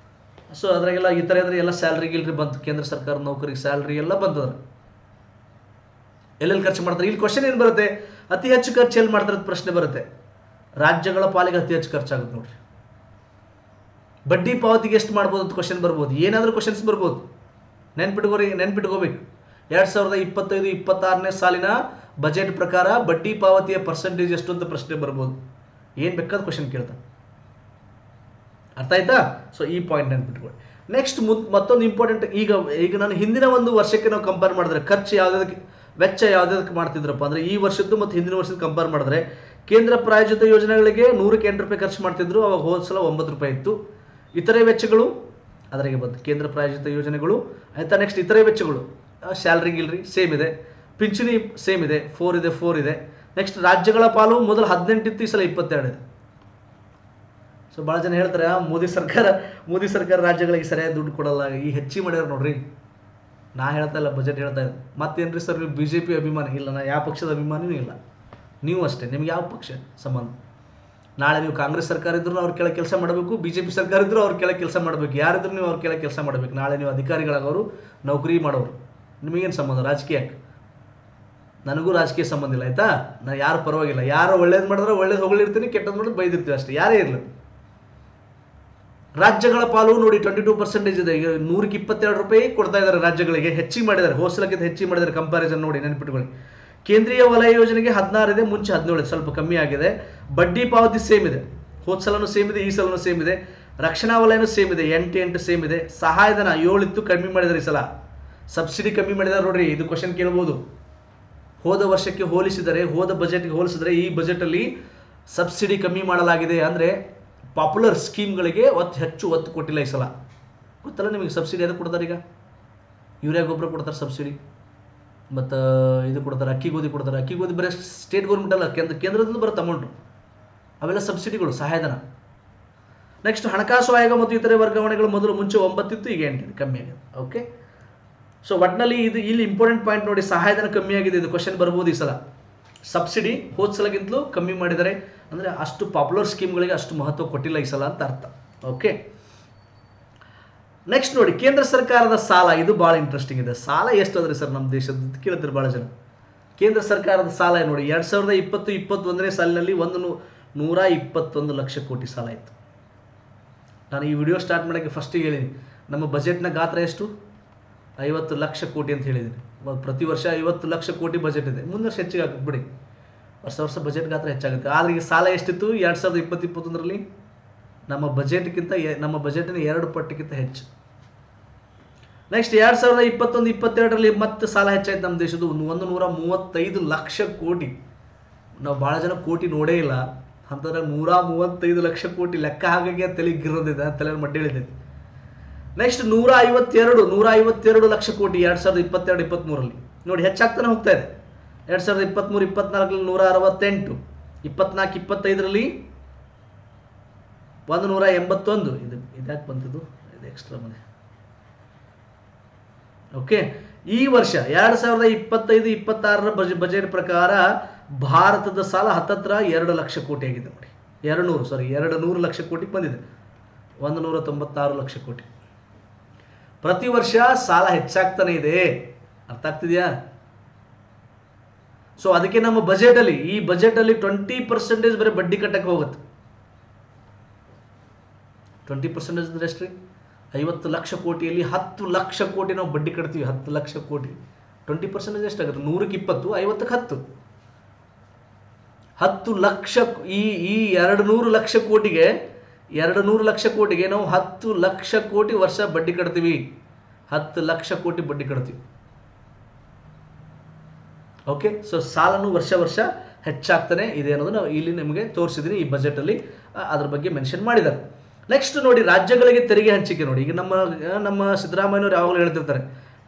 [SPEAKER 1] ಸೊ ಅದ್ರಾಗೆಲ್ಲ ಇತರೆ ಅಂದರೆ ಎಲ್ಲ ಸ್ಯಾಲ್ರಿ ಗಿಲ್ರಿ ಬಂತು, ಕೇಂದ್ರ ಸರ್ಕಾರದ ನೌಕರಿಗೆ ಸ್ಯಾಲ್ರಿ ಎಲ್ಲ ಬಂತದ್ರ. ಎಲ್ಲೆಲ್ಲಿ ಖರ್ಚು ಮಾಡ್ತಾರೆ. ಇಲ್ಲಿ ಕ್ವಶನ್ ಏನು ಬರುತ್ತೆ, ಅತಿ ಹೆಚ್ಚು ಖರ್ಚು ಎಲ್ಲಿ ಮಾಡ್ತಾರೆ ಅಂತ ಪ್ರಶ್ನೆ ಬರುತ್ತೆ. ರಾಜ್ಯಗಳ ಪಾಲಿಗೆ ಅತಿ ಹೆಚ್ಚು ಖರ್ಚಾಗುತ್ತೆ ನೋಡ್ರಿ. ಬಡ್ಡಿ ಪಾವತಿಗೆ ಎಷ್ಟು ಮಾಡ್ಬೋದು ಅಂತ ಕ್ವಶನ್ ಬರ್ಬೋದು, ಏನಾದರೂ ಕ್ವಶನ್ಸ್ ಬರ್ಬೋದು. ನೆನ್ಪಿಟ್ಕೋಬೇಕು. 2025-26ನೇ ಸಾಲಿನ ಬಜೆಟ್ ಪ್ರಕಾರ ಬಡ್ಡಿ ಪಾವತಿಯ ಪರ್ಸೆಂಟೇಜ್ ಎಷ್ಟು ಅಂತ ಪ್ರಶ್ನೆ ಬರ್ಬೋದು. ಏನು ಬೇಕಾದ ಕ್ವಶನ್ ಕೇಳ್ತಾನೆ. ಅರ್ಥ ಆಯ್ತಾ? ಸೊ ಈ ಪಾಯಿಂಟ್ ನೆನ್ಪಿಟ್ಕೊಳ್ಳಿ. ನೆಕ್ಸ್ಟ್ ಮತ್ತೊಂದು ಇಂಪಾರ್ಟೆಂಟ್, ಈಗ ನಾನು ಹಿಂದಿನ ಒಂದು ವರ್ಷಕ್ಕೆ ನಾವು ಕಂಪೇರ್ ಮಾಡಿದ್ರೆ ಖರ್ಚು ಯಾವುದಕ್ಕೆ, ವೆಚ್ಚ ಯಾವುದಕ್ಕೆ ಮಾಡ್ತಿದ್ರಪ್ಪ ಅಂದರೆ ಈ ವರ್ಷದ್ದು ಮತ್ತು ಹಿಂದಿನ ವರ್ಷದ ಕಂಪೇರ್ ಮಾಡಿದ್ರೆ ಕೇಂದ್ರ ಪ್ರಾಯೋಜಿತ ಯೋಜನೆಗಳಿಗೆ 100ಕ್ಕೆ 8 ರೂಪಾಯಿ ಖರ್ಚು ಮಾಡ್ತಿದ್ರು, ಅವಾಗ ಹೋದ ಸಲ 9 ರೂಪಾಯಿ ಇತ್ತು. ಇತರೆ ವೆಚ್ಚಗಳು ಅದರಿಗೆ ಬಂತು, ಕೇಂದ್ರ ಪ್ರಾಯೋಜಿತ ಯೋಜನೆಗಳು ಆಯಿತಾ. ನೆಕ್ಸ್ಟ್ ಇತರೆ ವೆಚ್ಚಗಳು, ಸ್ಯಾಲ್ರಿ ಗಿಲ್ರಿ ಸೇಮ್ ಇದೆ, ಪಿಂಚಣಿ ಸೇಮ್ ಇದೆ, 4 ಇದೆ. ನೆಕ್ಸ್ಟ್ ರಾಜ್ಯಗಳ ಪಾಲು ಮೊದಲು 18 ಇತ್ತು, ಈ ಸಲ 22 ಇದೆ. ಸೊ ಭಾಳ ಜನ ಹೇಳ್ತಾರೆ ಮೋದಿ ಸರ್ಕಾರ ರಾಜ್ಯಗಳಿಗೆ ಸರಿಯಾಗಿ ದುಡ್ಡು ಕೊಡಲ್ಲ, ಈ ಹೆಚ್ಚಿಗೆ ಮಾಡ್ಯಾರ ನೋಡ್ರಿ. ನಾ ಹೇಳ್ತಾ ಇಲ್ಲ, ಬಜೆಟ್ ಹೇಳ್ತಾ ಇದ್ದೆ. ಮತ್ತೇನ್ರಿ ಸರ್ ನೀವು BJP ಅಭಿಮಾನಿ? ಇಲ್ಲ, ನಾ ಯಾವ ಪಕ್ಷದ ಅಭಿಮಾನಿನೂ ಇಲ್ಲ. ನೀವು ಅಷ್ಟೇ, ನಿಮ್ಗೆ ಯಾವ ಪಕ್ಷ ಸಂಬಂಧ? ನಾಳೆ ನೀವು ಕಾಂಗ್ರೆಸ್ ಸರ್ಕಾರ ಇದ್ರೂ ಅವ್ರ ಕೆಳಗೆ ಕೆಲಸ ಮಾಡಬೇಕು, BJP ಸರ್ಕಾರ ಇದ್ರೂ ಅವ್ರ ಕೆಳಗೆ ಕೆಲಸ ಮಾಡಬೇಕು, ಯಾರಿದ್ರು ನೀವು ಅವ್ರ ಕೆಳಗೆ ಕೆಲಸ ಮಾಡಬೇಕು. ನಾಳೆ ನೀವು ಅಧಿಕಾರಿಗಳಾಗೋರು, ನೌಕರಿ ಮಾಡೋರು, ನಿಮಗೇನು ಸಂಬಂಧ ರಾಜಕೀಯಕ್ಕೆ? ನನಗೂ ರಾಜಕೀಯ ಸಂಬಂಧ ಇಲ್ಲ, ಆಯ್ತಾ? ನಾನು ಯಾರು ಪರವಾಗಿಲ್ಲ. ಯಾರು ಒಳ್ಳೇದು ಮಾಡಿದ್ರೆ ಒಳ್ಳೇದು ಹೊಗಳಿರ್ತೀನಿ, ಕೆಟ್ಟದ್ದು ಮಾಡಿದ್ರೆ ಬೈದಿರ್ತೀವಿ ಅಷ್ಟೇ, ಯಾರೇ ಇರಲಿ. ರಾಜ್ಯಗಳ ಪಾಲು ನೋಡಿ 22% ಇದೆ. ಈಗ 100ಕ್ಕೆ 22 ರೂಪಾಯಿ ಕೊಡ್ತಾ ಇದ್ದಾರೆ ರಾಜ್ಯಗಳಿಗೆ, ಹೆಚ್ಚಿಗೆ ಮಾಡಿದ್ದಾರೆ, ಹೋಸಲಕ್ಕಿಂತ ಹೆಚ್ಚಿಗೆ ಮಾಡಿದ್ದಾರೆ. ಕಂಪ್ಯಾರಿಸನ್ ನೋಡಿ, ನೆನ್ಪಿಟ್ಕೊಳ್ಳಿ. ಕೇಂದ್ರೀಯ ವಲಯ ಯೋಜನೆಗೆ 16 ಇದೆ, ಮುಂಚೆ 17, ಸ್ವಲ್ಪ ಕಮ್ಮಿ ಆಗಿದೆ. ಬಡ್ಡಿ ಪಾವತಿ ಸೇಮ್ ಇದೆ, ಹೋದ ಸಲನೂ ಸೇಮ್ ಇದೆ, ಈ ಸಲನೂ ಸೇಮ್ ಇದೆ. ರಕ್ಷಣಾ ವಲಯನೂ ಸೇಮ್ ಇದೆ, 8 ಸೇಮ್ ಇದೆ. ಸಹಾಯಧನ 7 ಇತ್ತು, ಕಮ್ಮಿ ಮಾಡಿದ್ದಾರೆ ಈ ಸಲ. ಸಬ್ಸಿಡಿ ಕಮ್ಮಿ ಮಾಡಿದ್ದಾರೆ ನೋಡ್ರಿ. ಇದು ಕ್ವಶನ್ ಕೇಳ್ಬೋದು. ಹೋದ ವರ್ಷಕ್ಕೆ ಹೋಲಿಸಿದರೆ, ಹೋದ ಬಜೆಟ್ಗೆ ಹೋಲಿಸಿದರೆ ಈ ಬಜೆಟಲ್ಲಿ ಸಬ್ಸಿಡಿ ಕಮ್ಮಿ ಮಾಡಲಾಗಿದೆ. ಅಂದರೆ ಪಾಪ್ಯುಲರ್ ಸ್ಕೀಮ್ಗಳಿಗೆ ಹೆಚ್ಚು ಒತ್ತು ಕೊಟ್ಟಿಲ್ಲ ಈ ಸಲ. ಗೊತ್ತಲ್ಲ ನಿಮಗೆ ಸಬ್ಸಿಡಿ ಅದಕ್ಕೆ ಕೊಡ್ತಾರೆ. ಈಗ ಯೂರಿಯಾ ಗೊಬ್ಬರ ಕೊಡ್ತಾರೆ ಸಬ್ಸಿಡಿ, ಮತ್ತು ಇದು ಕೊಡ್ತಾರೆ, ಅಕ್ಕಿ ಗೋಧಿ ಕೊಡ್ತಾರೆ. ಅಕ್ಕಿ ಗೋಧಿ ಬರೀ ಸ್ಟೇಟ್ ಗೌರ್ಮೆಂಟ್ ಅಲ್ಲ, ಕೇಂದ್ರದಿಂದ ಬರುತ್ತೆ ಅಮೌಂಟು, ಅವೆಲ್ಲ ಸಬ್ಸಿಡಿಗಳು, ಸಹಾಯಧನ. ನೆಕ್ಸ್ಟ್ ಹಣಕಾಸು ಆಯೋಗ ಮತ್ತು ಇತರೆ ವರ್ಗಾವಣೆಗಳು ಮುಂಚೆ 9 ಇತ್ತು, ಈಗ 8 ಕಮ್ಮಿ ಆಗಿದೆ. ಓಕೆ, ಸೊ ಒಟ್ಟಿನಲ್ಲಿ ಇಲ್ಲಿ ಇಂಪಾರ್ಟೆಂಟ್ ಪಾಯಿಂಟ್ ನೋಡಿ, ಸಹಾಯಧನ ಕಮ್ಮಿ ಆಗಿದೆ. ಇದು ಕ್ವಶನ್ ಬರ್ಬೋದು ಈ ಸಲ. ಸಬ್ಸಿಡಿ ಹೋದ ಸಲಗಿಂತಲೂ ಕಮ್ಮಿ ಮಾಡಿದ್ದಾರೆ, ಅಂದರೆ ಅಷ್ಟು ಪಾಪ್ಯುಲರ್ ಸ್ಕೀಮ್ಗಳಿಗೆ ಅಷ್ಟು ಮಹತ್ವ ಕೊಟ್ಟಿಲ್ಲ ಈ ಸಲ ಅಂತ ಅರ್ಥ. ಓಕೆ, ನೆಕ್ಸ್ಟ್ ನೋಡಿ ಕೇಂದ್ರ ಸರ್ಕಾರದ ಸಾಲ. ಇದು ಭಾಳ ಇಂಟ್ರೆಸ್ಟಿಂಗ್ ಇದೆ. ಸಾಲ ಎಷ್ಟು ಅದ್ರಿ ಸರ್ ನಮ್ಮ ದೇಶದ ಕೇಳ್ತಾರೆ ಭಾಳ ಜನ. ಕೇಂದ್ರ ಸರ್ಕಾರದ ಸಾಲ ನೋಡಿ, 2020-21ನೇ ಸಾಲಿನಲ್ಲಿ 121 ಲಕ್ಷ ಕೋಟಿ ಸಾಲ ಇತ್ತು. ನಾನು ಈ ವಿಡಿಯೋ ಸ್ಟಾರ್ಟ್ ಮಾಡೋಕ್ಕೆ ಫಸ್ಟಿಗೆ ಹೇಳಿದ್ದೀನಿ, ನಮ್ಮ ಬಜೆಟ್ನ ಗಾತ್ರ ಎಷ್ಟು, 50 ಲಕ್ಷ ಕೋಟಿ ಅಂತ ಹೇಳಿದ್ದೀನಿ. ಪ್ರತಿ ವರ್ಷ 50 ಲಕ್ಷ ಕೋಟಿ ಬಜೆಟ್ ಇದೆ. ಮುಂದೆ ವರ್ಷ ಹೆಚ್ಚಿಗೆ ಆಗುತ್ತೆ ಬಿಡಿ, ವರ್ಷ ಬಜೆಟ್ ಗಾತ್ರ ಹೆಚ್ಚಾಗುತ್ತೆ. ಆದರೆ ಈಗ ಸಾಲ ಎಷ್ಟಿತ್ತು 2020-21ರಲ್ಲಿ? ನಮ್ಮ ಬಜೆಟಿನ 2 ಪಟ್ಟಿಗಿಂತ ಹೆಚ್ಚು. ನೆಕ್ಸ್ಟ್ 2021-22ರಲ್ಲಿ ಮತ್ತೆ ಸಾಲ ಹೆಚ್ಚಾಯ್ತು ನಮ್ಮ ದೇಶದ್ದು, 135 ಲಕ್ಷ ಕೋಟಿ. ನಾವು ಭಾಳ ಜನ ಕೋಟಿ ನೋಡೇ ಇಲ್ಲ, ಅಂತಂದ್ರೆ 135 ಲಕ್ಷ ಕೋಟಿ ಲೆಕ್ಕ ಹಾಗಾಗಿ ತಲೆ ಗಿರೋದಿದೆ, ತಲೆ ಮಡ್ಡಿಳಿದೈತಿ. ನೆಕ್ಸ್ಟ್ 152 ಲಕ್ಷ ಕೋಟಿ 2022-23 ನೋಡಿ ಹೆಚ್ಚಾಗ್ತಾನೆ ಹೋಗ್ತಾ ಇದೆ. 2023-24 168, 24-25 181. ಇದ್ಯಾಕೆ ಬಂತಿದ್ದು, ಇದು ಎಕ್ಸ್ಟ್ರಾ ಮನೆ. ಓಕೆ, ಈ ವರ್ಷ 2025-26 ಬಜೆಟ್ ಪ್ರಕಾರ ಭಾರತದ ಸಾಲ ಹತ್ತತ್ರ 2 ಲಕ್ಷ ಕೋಟಿ ಆಗಿದೆ ನೋಡಿ. 200 ಲಕ್ಷ ಕೋಟಿಗೆ ಬಂದಿದೆ. 196 ಲಕ್ಷ ಕೋಟಿ. ಪ್ರತಿ ವರ್ಷ ಸಾಲ ಹೆಚ್ಚಾಗ್ತಾನೆ ಇದೆ. ಅರ್ಥ ಆಗ್ತಿದೆಯಾ? ಸೊ ಅದಕ್ಕೆ ನಮ್ಮ ಬಜೆಟಲ್ಲಿ, ಈ ಬಜೆಟಲ್ಲಿ 20% ಬರೀ ಬಡ್ಡಿ ಕಟ್ಟಕ್ಕೆ ಹೋಗುತ್ತೆ. 20% ಅಂದ್ರೆ ಎಷ್ಟ್ರಿ? 50 ಲಕ್ಷ ಕೋಟಿಯಲ್ಲಿ 10 ಲಕ್ಷ ಕೋಟಿ ನಾವು ಬಡ್ಡಿ ಕಟ್ತೀವಿ. 10 ಲಕ್ಷ ಕೋಟಿ 20% ಎಷ್ಟಾಗುತ್ತೆ? 100ಕ್ಕೆ 20, 50ಕ್ಕೆ 10. 10 ಲಕ್ಷ. ಈ 200 ಲಕ್ಷ ಕೋಟಿಗೆ ನಾವು 10 ಲಕ್ಷ ಕೋಟಿ ವರ್ಷ ಬಡ್ಡಿ ಕಟ್ತೀವಿ. 10 ಲಕ್ಷ ಕೋಟಿ ಬಡ್ಡಿ ಕಟ್ತೀವಿ. ಓಕೆ, ಸೊ ಸಾಲನು ವರ್ಷ ಹೆಚ್ಚಾಗ್ತಾನೆ ಇದೆ ಅನ್ನೋದು ನಾವು ಇಲ್ಲಿ ನಿಮಗೆ ತೋರಿಸಿದ್ದೀನಿ. ಈ ಬಜೆಟಲ್ಲಿ ಅದ್ರ ಬಗ್ಗೆ ಮೆನ್ಷನ್ ಮಾಡಿದ್ದಾರೆ. ನೆಕ್ಸ್ಟ್ ನೋಡಿ, ರಾಜ್ಯಗಳಿಗೆ ತೆರಿಗೆ ಹಂಚಿಕೆ ನೋಡಿ. ಈಗ ನಮ್ಮ ಸಿದ್ದರಾಮಯ್ಯನವರು ಯಾವಾಗಲೂ ಹೇಳ್ತಿರ್ತಾರೆ,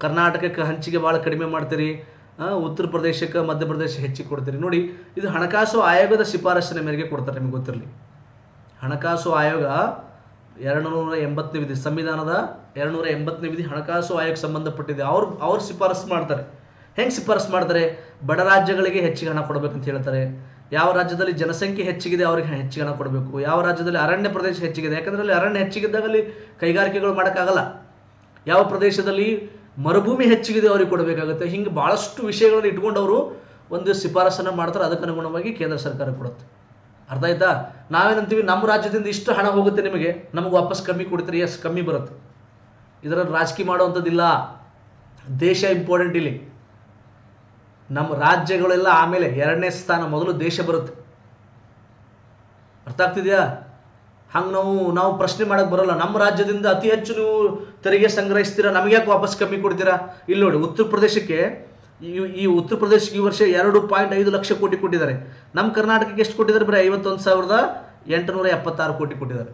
[SPEAKER 1] ಕರ್ನಾಟಕಕ್ಕೆ ಹಂಚಿಕೆ ಭಾಳ ಕಡಿಮೆ ಮಾಡ್ತೀರಿ, ಉತ್ತರ ಪ್ರದೇಶಕ್ಕೆ ಮಧ್ಯಪ್ರದೇಶ ಹೆಚ್ಚಿಗೆ ಕೊಡ್ತೀರಿ. ನೋಡಿ, ಇದು ಹಣಕಾಸು ಆಯೋಗದ ಶಿಫಾರಸಿನ ಮೇರೆಗೆ ಕೊಡ್ತಾರೆ. ನಿಮಗೆ ಗೊತ್ತಿರಲಿ, ಹಣಕಾಸು ಆಯೋಗ 280ನೇ ವಿಧಿ, ಸಂವಿಧಾನದ 280ನೇ ವಿಧಿ ಹಣಕಾಸು ಆಯೋಗಕ್ಕೆ ಸಂಬಂಧಪಟ್ಟಿದೆ. ಅವ್ರು ಶಿಫಾರಸು ಮಾಡ್ತಾರೆ. ಹೆಂಗೆ ಶಿಫಾರಸು ಮಾಡ್ತಾರೆ? ಬಡ ರಾಜ್ಯಗಳಿಗೆ ಹೆಚ್ಚಿಗೆ ಹಣ ಕೊಡಬೇಕಂತ ಹೇಳ್ತಾರೆ. ಯಾವ ರಾಜ್ಯದಲ್ಲಿ ಜನಸಂಖ್ಯೆ ಹೆಚ್ಚಿಗಿದೆ ಅವ್ರಿಗೆ ಹೆಚ್ಚಿಗೆ ಹಣ ಕೊಡಬೇಕು. ಯಾವ ರಾಜ್ಯದಲ್ಲಿ ಅರಣ್ಯ ಪ್ರದೇಶ ಹೆಚ್ಚಿಗಿದೆ, ಯಾಕಂದ್ರೆ ಅಲ್ಲಿ ಅರಣ್ಯ ಹೆಚ್ಚಿಗಿದ್ದಾಗ ಅಲ್ಲಿ ಕೈಗಾರಿಕೆಗಳು ಮಾಡೋಕ್ಕಾಗಲ್ಲ. ಯಾವ ಪ್ರದೇಶದಲ್ಲಿ ಮರುಭೂಮಿ ಹೆಚ್ಚಿಗಿದೆ ಅವ್ರಿಗೆ ಕೊಡಬೇಕಾಗುತ್ತೆ. ಹಿಂಗೆ ಭಾಳಷ್ಟು ವಿಷಯಗಳನ್ನು ಇಟ್ಕೊಂಡು ಅವರು ಒಂದು ಶಿಫಾರಸನ್ನು ಮಾಡ್ತಾರೆ. ಅದಕ್ಕೆ ಅನುಗುಣವಾಗಿ ಕೇಂದ್ರ ಸರ್ಕಾರ ಕೊಡುತ್ತೆ. ಅರ್ಥ ಆಯ್ತಾ? ನಾವೇನಂತೀವಿ, ನಮ್ಮ ರಾಜ್ಯದಿಂದ ಇಷ್ಟು ಹಣ ಹೋಗುತ್ತೆ, ನಿಮಗೆ ನಮಗೆ ವಾಪಸ್ ಕಮ್ಮಿ ಕೊಡ್ತೀರಿ. ಎಸ್, ಕಮ್ಮಿ ಬರುತ್ತೆ. ಇದರಲ್ಲಿ ರಾಜಕೀಯ ಮಾಡುವಂಥದ್ದಿಲ್ಲ. ದೇಶ ಇಂಪಾರ್ಟೆಂಟ್ ಇಲ್ಲಿ. ನಮ್ಮ ರಾಜ್ಯಗಳೆಲ್ಲ ಆಮೇಲೆ 2ನೇ ಸ್ಥಾನ, ಮೊದಲು ದೇಶ ಬರುತ್ತೆ. ಅರ್ಥ ಆಗ್ತಿದೆಯಾ? ಹಂಗೆ ನಾವು ಪ್ರಶ್ನೆ ಮಾಡಕ್ಕೆ ಬರೋಲ್ಲ. ನಮ್ಮ ರಾಜ್ಯದಿಂದ ಅತಿ ಹೆಚ್ಚು ನೀವು ತೆರಿಗೆ ಸಂಗ್ರಹಿಸ್ತೀರಾ, ನಮಗೆ ಯಾಕೆ ವಾಪಸ್ ಕಮ್ಮಿ ಕೊಡ್ತೀರಾ? ಇಲ್ಲಿ ನೋಡಿ, ಉತ್ತರ ಪ್ರದೇಶಕ್ಕೆ ಈ ಈ ವರ್ಷ 2.5 ಲಕ್ಷ ಕೋಟಿ ಕೊಟ್ಟಿದ್ದಾರೆ. ನಮ್ಮ ಕರ್ನಾಟಕಕ್ಕೆ ಎಷ್ಟು ಕೊಟ್ಟಿದ್ದಾರೆ? ಬರೀ 51,876 ಕೋಟಿ ಕೊಟ್ಟಿದ್ದಾರೆ.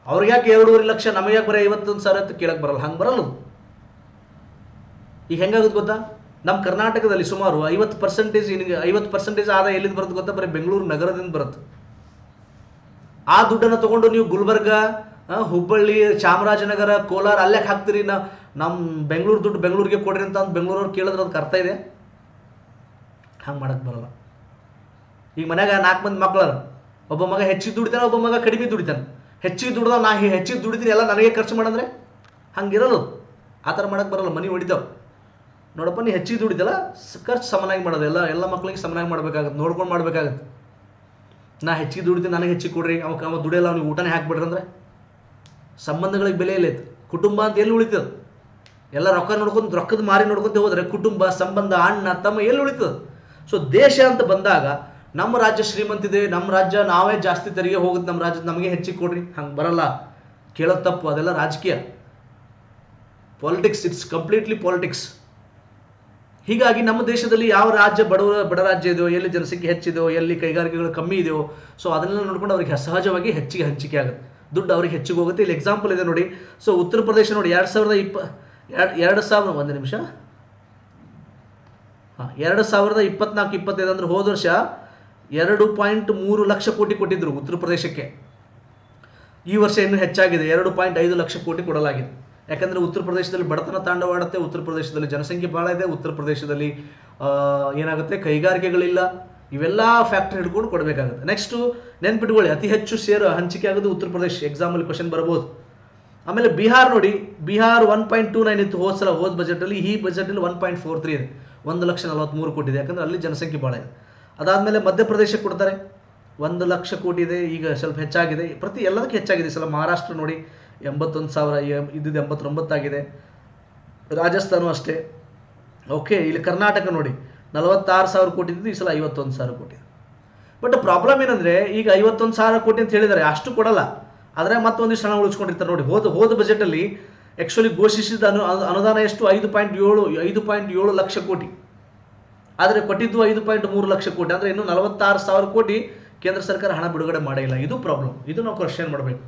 [SPEAKER 1] ಅವ್ರಿಗೆ ಯಾಕೆ 2.5 ಲಕ್ಷ, ನಮಗೆ ಯಾಕೆ ಬರೀ 51,000 ಅಂತ ಕೇಳಕ್ಕೆ ಬರಲ್ಲ. ಹಂಗೆ ಬರಲ್ಲ. ಈಗ ಹೆಂಗಾಗುತ್ತೆ ಗೊತ್ತಾ? ನಮ್ಮ ಕರ್ನಾಟಕದಲ್ಲಿ ಸುಮಾರು 50% ಆದಾಯ ಎಲ್ಲಿಂದ ಬರುತ್ತೆ ಗೊತ್ತಾ? ಬರೀ ಬೆಂಗಳೂರು ನಗರದಿಂದ ಬರುತ್ತೆ. ಆ ದುಡ್ಡನ್ನು ತಗೊಂಡು ನೀವು ಗುಲ್ಬರ್ಗ, ಹುಬ್ಬಳ್ಳಿ, ಚಾಮರಾಜನಗರ, ಕೋಲಾರ ಅಲ್ಲಕ್ಕೆ ಹಾಕ್ತೀರಿ. ನಮ್ಮ ಬೆಂಗಳೂರು ದುಡ್ಡು ಬೆಂಗಳೂರಿಗೆ ಕೊಡ್ರಿ ಅಂತ ಬೆಂಗಳೂರವ್ರು ಕೇಳಿದ್ರೆ ಅದಕ್ಕೆ ಅರ್ಥ ಇದೆ? ಹಂಗೆ ಮಾಡಕ್ಕೆ ಬರಲ್ಲ. ಈಗ ಮನ್ಯಾಗ 4 ಮಂದಿ ಮಕ್ಕಳು, ಒಬ್ಬ ಮಗ ಹೆಚ್ಚಿಗೆ ದುಡಿತಾನೆ, ಒಬ್ಬ ಮಗ ಕಡಿಮೆ ದುಡಿತಾನೆ. ಹೆಚ್ಚಿಗೆ ದುಡ್ದ ನಾ ಹೆಚ್ಚಿಗೆ ದುಡಿತೀನಿ, ಎಲ್ಲ ನನಗೆ ಖರ್ಚು ಮಾಡಂದ್ರೆ ಹಂಗಿರಲ್ಲ. ಆ ಥರ ಮಾಡಕ್ಕೆ ಬರಲ್ಲ. ಮನೆ ಹೊಡಿತಾವೆ. ನೋಡಪ್ಪ, ನೀ ಹೆಚ್ಚಿಗೆ ದುಡಿದಲ್ಲ, ಖರ್ಚು ಸಮನಾಗಿ ಮಾಡೋದು. ಎಲ್ಲ ಮಕ್ಳಿಗೆ ಸಮನಾಗಿ ಮಾಡ್ಬೇಕಾಗತ್ತೆ, ನೋಡ್ಕೊಂಡು ಮಾಡ್ಬೇಕಾಗತ್ತೆ. ನಾ ಹೆಚ್ಚಿಗೆ ದುಡಿತೀನಿ, ನನಗೆ ಹೆಚ್ಚಿಗೆ ಕೊಡ್ರಿ, ಅವ ದುಡಿಯಲ್ಲ, ಅವ್ನಿಗೆ ಊಟನೇ ಹಾಕ್ಬಿಡ್ರಿ ಅಂದ್ರೆ ಸಂಬಂಧಗಳಿಗೆ ಬೆಲೆ ಇಲ್ಲ. ಕುಟುಂಬ ಅಂತ ಎಲ್ಲಿ ಉಳಿತದ? ಎಲ್ಲ ರೊಕ್ಕದ ಮಾರಿ ನೋಡ್ಕೊಂತ ಹೋದ್ರೆ ಕುಟುಂಬ, ಸಂಬಂಧ, ಅಣ್ಣ ತಮ್ಮ ಎಲ್ಲಿ ಉಳಿತದ? ಸೊ ದೇಶ ಅಂತ ಬಂದಾಗ ನಮ್ಮ ರಾಜ್ಯ ಶ್ರೀಮಂತಿದೆ, ನಮ್ಮ ರಾಜ್ಯ ನಾವೇ ಜಾಸ್ತಿ ತೆರಿಗೆ ಹೋಗುತ್ತೆ, ನಮ್ಮ ರಾಜ್ಯದ ನಮಗೆ ಹೆಚ್ಚಿಗೆ ಕೊಡ್ರಿ, ಹಂಗೆ ಬರಲ್ಲ. ಕೇಳೋದು ತಪ್ಪು. ಅದೆಲ್ಲ ರಾಜಕೀಯ, ಪಾಲಿಟಿಕ್ಸ್. It's completely politics. ಹೀಗಾಗಿ ನಮ್ಮ ದೇಶದಲ್ಲಿ ಯಾವ ರಾಜ್ಯ ಬಡ ರಾಜ್ಯ ಇದೆಯೋ, ಎಲ್ಲಿ ಜನಸಂಖ್ಯೆ ಹೆಚ್ಚಿದೆಯೋ, ಎಲ್ಲಿ ಕೈಗಾರಿಕೆಗಳು ಕಮ್ಮಿ ಇದೆಯೋ, ಸೊ ಅದನ್ನೆಲ್ಲ ನೋಡ್ಕೊಂಡು ಅವ್ರಿಗೆ ಸಹಜವಾಗಿ ಹೆಚ್ಚಿಗೆ ಹಂಚಿಕೆ ಆಗುತ್ತೆ, ದುಡ್ಡು ಅವ್ರಿಗೆ ಹೆಚ್ಚಿಗೆ ಹೋಗುತ್ತೆ. ಇಲ್ಲಿ ಎಕ್ಸಾಂಪಲ್ ಇದೆ ನೋಡಿ. ಸೊ ಉತ್ತರ ಪ್ರದೇಶ ನೋಡಿ, 2024 2024-25 ಅಂದ್ರೆ ಹೋದ ವರ್ಷ 2.3 ಲಕ್ಷ ಕೋಟಿ ಕೊಟ್ಟಿದ್ರು ಉತ್ತರ ಪ್ರದೇಶಕ್ಕೆ. ಈ ವರ್ಷ ಇನ್ನೂ ಹೆಚ್ಚಾಗಿದೆ, 2.5 ಲಕ್ಷ ಕೋಟಿ ಕೊಡಲಾಗಿದೆ. ಯಾಕಂದರೆ ಉತ್ತರ ಪ್ರದೇಶದಲ್ಲಿ ಬಡತನ ತಾಂಡವಾಡುತ್ತೆ, ಉತ್ತರ ಪ್ರದೇಶದಲ್ಲಿ ಜನಸಂಖ್ಯೆ ಭಾಳ ಇದೆ, ಉತ್ತರ ಪ್ರದೇಶದಲ್ಲಿ ಏನಾಗುತ್ತೆ, ಕೈಗಾರಿಕೆಗಳಿಲ್ಲ. ಇವೆಲ್ಲ ಫ್ಯಾಕ್ಟರ್ ಹಿಡ್ಕೊಂಡು ಕೊಡಬೇಕಾಗುತ್ತೆ. ನೆಕ್ಸ್ಟು ನೆನ್ಪಿಟ್ಕೊಳ್ಳಿ, ಅತಿ ಹೆಚ್ಚು ಶೇರ್ ಹಂಚಿಕೆ ಆಗೋದು ಉತ್ತರ ಪ್ರದೇಶ. ಎಕ್ಸಾಮಲ್ಲಿ ಕ್ವಶನ್ ಬರ್ಬೋದು. ಆಮೇಲೆ ಬಿಹಾರ್ ನೋಡಿ, ಬಿಹಾರ್ 1.29 ಇತ್ತು ಹೋದ ಬಜೆಟಲ್ಲಿ. ಈ ಬಜೆಟಲ್ಲಿ 1.43 ಇದೆ, 1,43,000 ಕೋಟಿ ಇದೆ. ಯಾಕಂದರೆ ಅಲ್ಲಿ ಜನಸಂಖ್ಯೆ ಭಾಳ ಇದೆ. ಅದಾದಮೇಲೆ ಮಧ್ಯಪ್ರದೇಶಕ್ಕೆ ಕೊಡ್ತಾರೆ, 1 ಲಕ್ಷ ಕೋಟಿ ಇದೆ. ಈಗ ಸ್ವಲ್ಪ ಹೆಚ್ಚಾಗಿದೆ, ಎಲ್ಲದಕ್ಕೆ ಹೆಚ್ಚಾಗಿದೆ. ಸಲ ಮಹಾರಾಷ್ಟ್ರ ನೋಡಿ 81,000 ಇದ್ದಿದ್ದು 89 ಆಗಿದೆ. ರಾಜಸ್ಥಾನ ಅಷ್ಟೇ. ಓಕೆ, ಇಲ್ಲಿ ಕರ್ನಾಟಕ ನೋಡಿ 46,000 ಕೋಟಿ ಇದ್ದು, ಈ ಸಲ 51,000 ಕೋಟಿ. ಬಟ್ ಪ್ರಾಬ್ಲಮ್ ಏನಂದರೆ, ಈಗ 51,000 ಕೋಟಿ ಅಂತ ಹೇಳಿದ್ದಾರೆ, ಅಷ್ಟು ಕೊಡಲ್ಲ. ಆದರೆ ಮತ್ತೊಂದಿಷ್ಟು ಹಣ ಉಳಿಸ್ಕೊಂಡಿರ್ತಾರೆ ನೋಡಿ. ಹೋದ ಬಜೆಟಲ್ಲಿ ಆ್ಯಕ್ಚುಲಿ ಘೋಷಿಸಿದ ಅನುದಾನ ಎಷ್ಟು? 5.7 ಲಕ್ಷ ಕೋಟಿ. ಆದರೆ ಕೊಟ್ಟಿದ್ದು 5.3 ಲಕ್ಷ ಕೋಟಿ. ಅಂದರೆ ಇನ್ನು 46,000 ಕೋಟಿ ಕೇಂದ್ರ ಸರ್ಕಾರ ಹಣ ಬಿಡುಗಡೆ ಮಾಡಿಲ್ಲ. ಇದು ಪ್ರಾಬ್ಲಮ್. ಇದು ನಾವು ಕ್ವಶನ್ ಮಾಡಬೇಕು.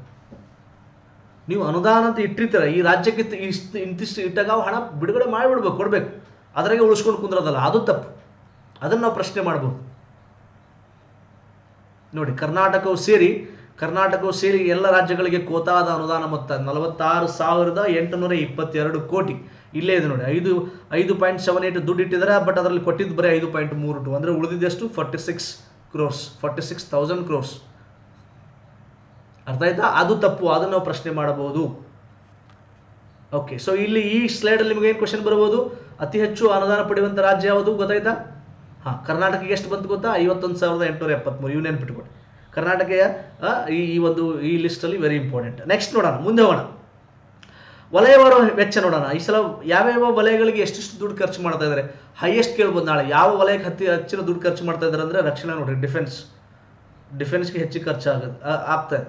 [SPEAKER 1] ನೀವು ಅನುದಾನ ಅಂತ ಇಟ್ಟಿರ್ತೀರ, ಈ ರಾಜ್ಯಕ್ಕೆ ಇಂತಿಷ್ಟು ಇಟ್ಟಾಗ ಹಣ ಬಿಡುಗಡೆ ಮಾಡಿಬಿಡ್ಬೇಕು, ಕೊಡಬೇಕು. ಅದರಾಗೆ ಉಳಿಸ್ಕೊಂಡು ಕುಂದ್ರೋದಲ್ಲ, ಅದು ತಪ್ಪು. ಅದನ್ನು ನಾವು ಪ್ರಶ್ನೆ ಮಾಡ್ಬೋದು. ನೋಡಿ, ಕರ್ನಾಟಕವು ಸೇರಿ ಎಲ್ಲ ರಾಜ್ಯಗಳಿಗೆ ಕೋತಾದ ಅನುದಾನ ಮೊತ್ತ 46,822 ಕೋಟಿ. ಇಲ್ಲೇ ಇದೆ ನೋಡಿ, 5.78 ದುಡ್ಡು ಇಟ್ಟಿದ್ದಾರೆ. ಬಟ್ ಅದರಲ್ಲಿ ಕೊಟ್ಟಿದ್ದು ಬರೀ 5.32, ಅಂದರೆ ಉಳಿದಿದ್ದೆಷ್ಟು 46,000 crores. ಅರ್ಥ ಆಯ್ತಾ? ಅದು ತಪ್ಪು, ಅದನ್ನು ನಾವು ಪ್ರಶ್ನೆ ಮಾಡಬಹುದು. ಓಕೆ, ಸೊ ಇಲ್ಲಿ ಈ ಸ್ಲೈಡಲ್ಲಿ ನಿಮಗೆ ಏನು ಕ್ವಶನ್ ಬರ್ಬೋದು? ಅತಿ ಹೆಚ್ಚು ಅನುದಾನ ಪಡೆಯುವಂಥ ರಾಜ್ಯ ಯಾವುದು ಗೊತ್ತಾಯ್ತಾ? ಕರ್ನಾಟಕಕ್ಕೆ ಎಷ್ಟು ಬಂತು ಗೊತ್ತಾ? 51,873. ಇವು ನೆನ್ಪಿಟ್ಕೊಡಿ. ಕರ್ನಾಟಕ ಈ ಲಿಸ್ಟಲ್ಲಿ ವೆರಿ ಇಂಪಾರ್ಟೆಂಟ್. ನೆಕ್ಸ್ಟ್ ನೋಡೋಣ, ಮುಂದೆ ಹೋಗೋಣ. ವಲಯವಾರು ವೆಚ್ಚ ನೋಡೋಣ. ಈ ಸಲ ಯಾವ್ಯಾವ ವಲಯಗಳಿಗೆ ಎಷ್ಟೆಷ್ಟು ದುಡ್ಡು ಖರ್ಚು ಮಾಡ್ತಾ ಇದ್ದಾರೆ ಹೈಯೆಸ್ಟ್ ಕೇಳ್ಬೋದು ನಾಳೆ. ಯಾವ ವಲಯಕ್ಕೆ ಹೆಚ್ಚಿನ ದುಡ್ಡು ಖರ್ಚು ಮಾಡ್ತಾ ಇದ್ದಾರೆ ಅಂದರೆ ರಕ್ಷಣಾ ನೋಡ್ರಿ, ಡಿಫೆನ್ಸ್ಗೆ ಹೆಚ್ಚು ಖರ್ಚು ಆಗ್ತಾ ಇದೆ.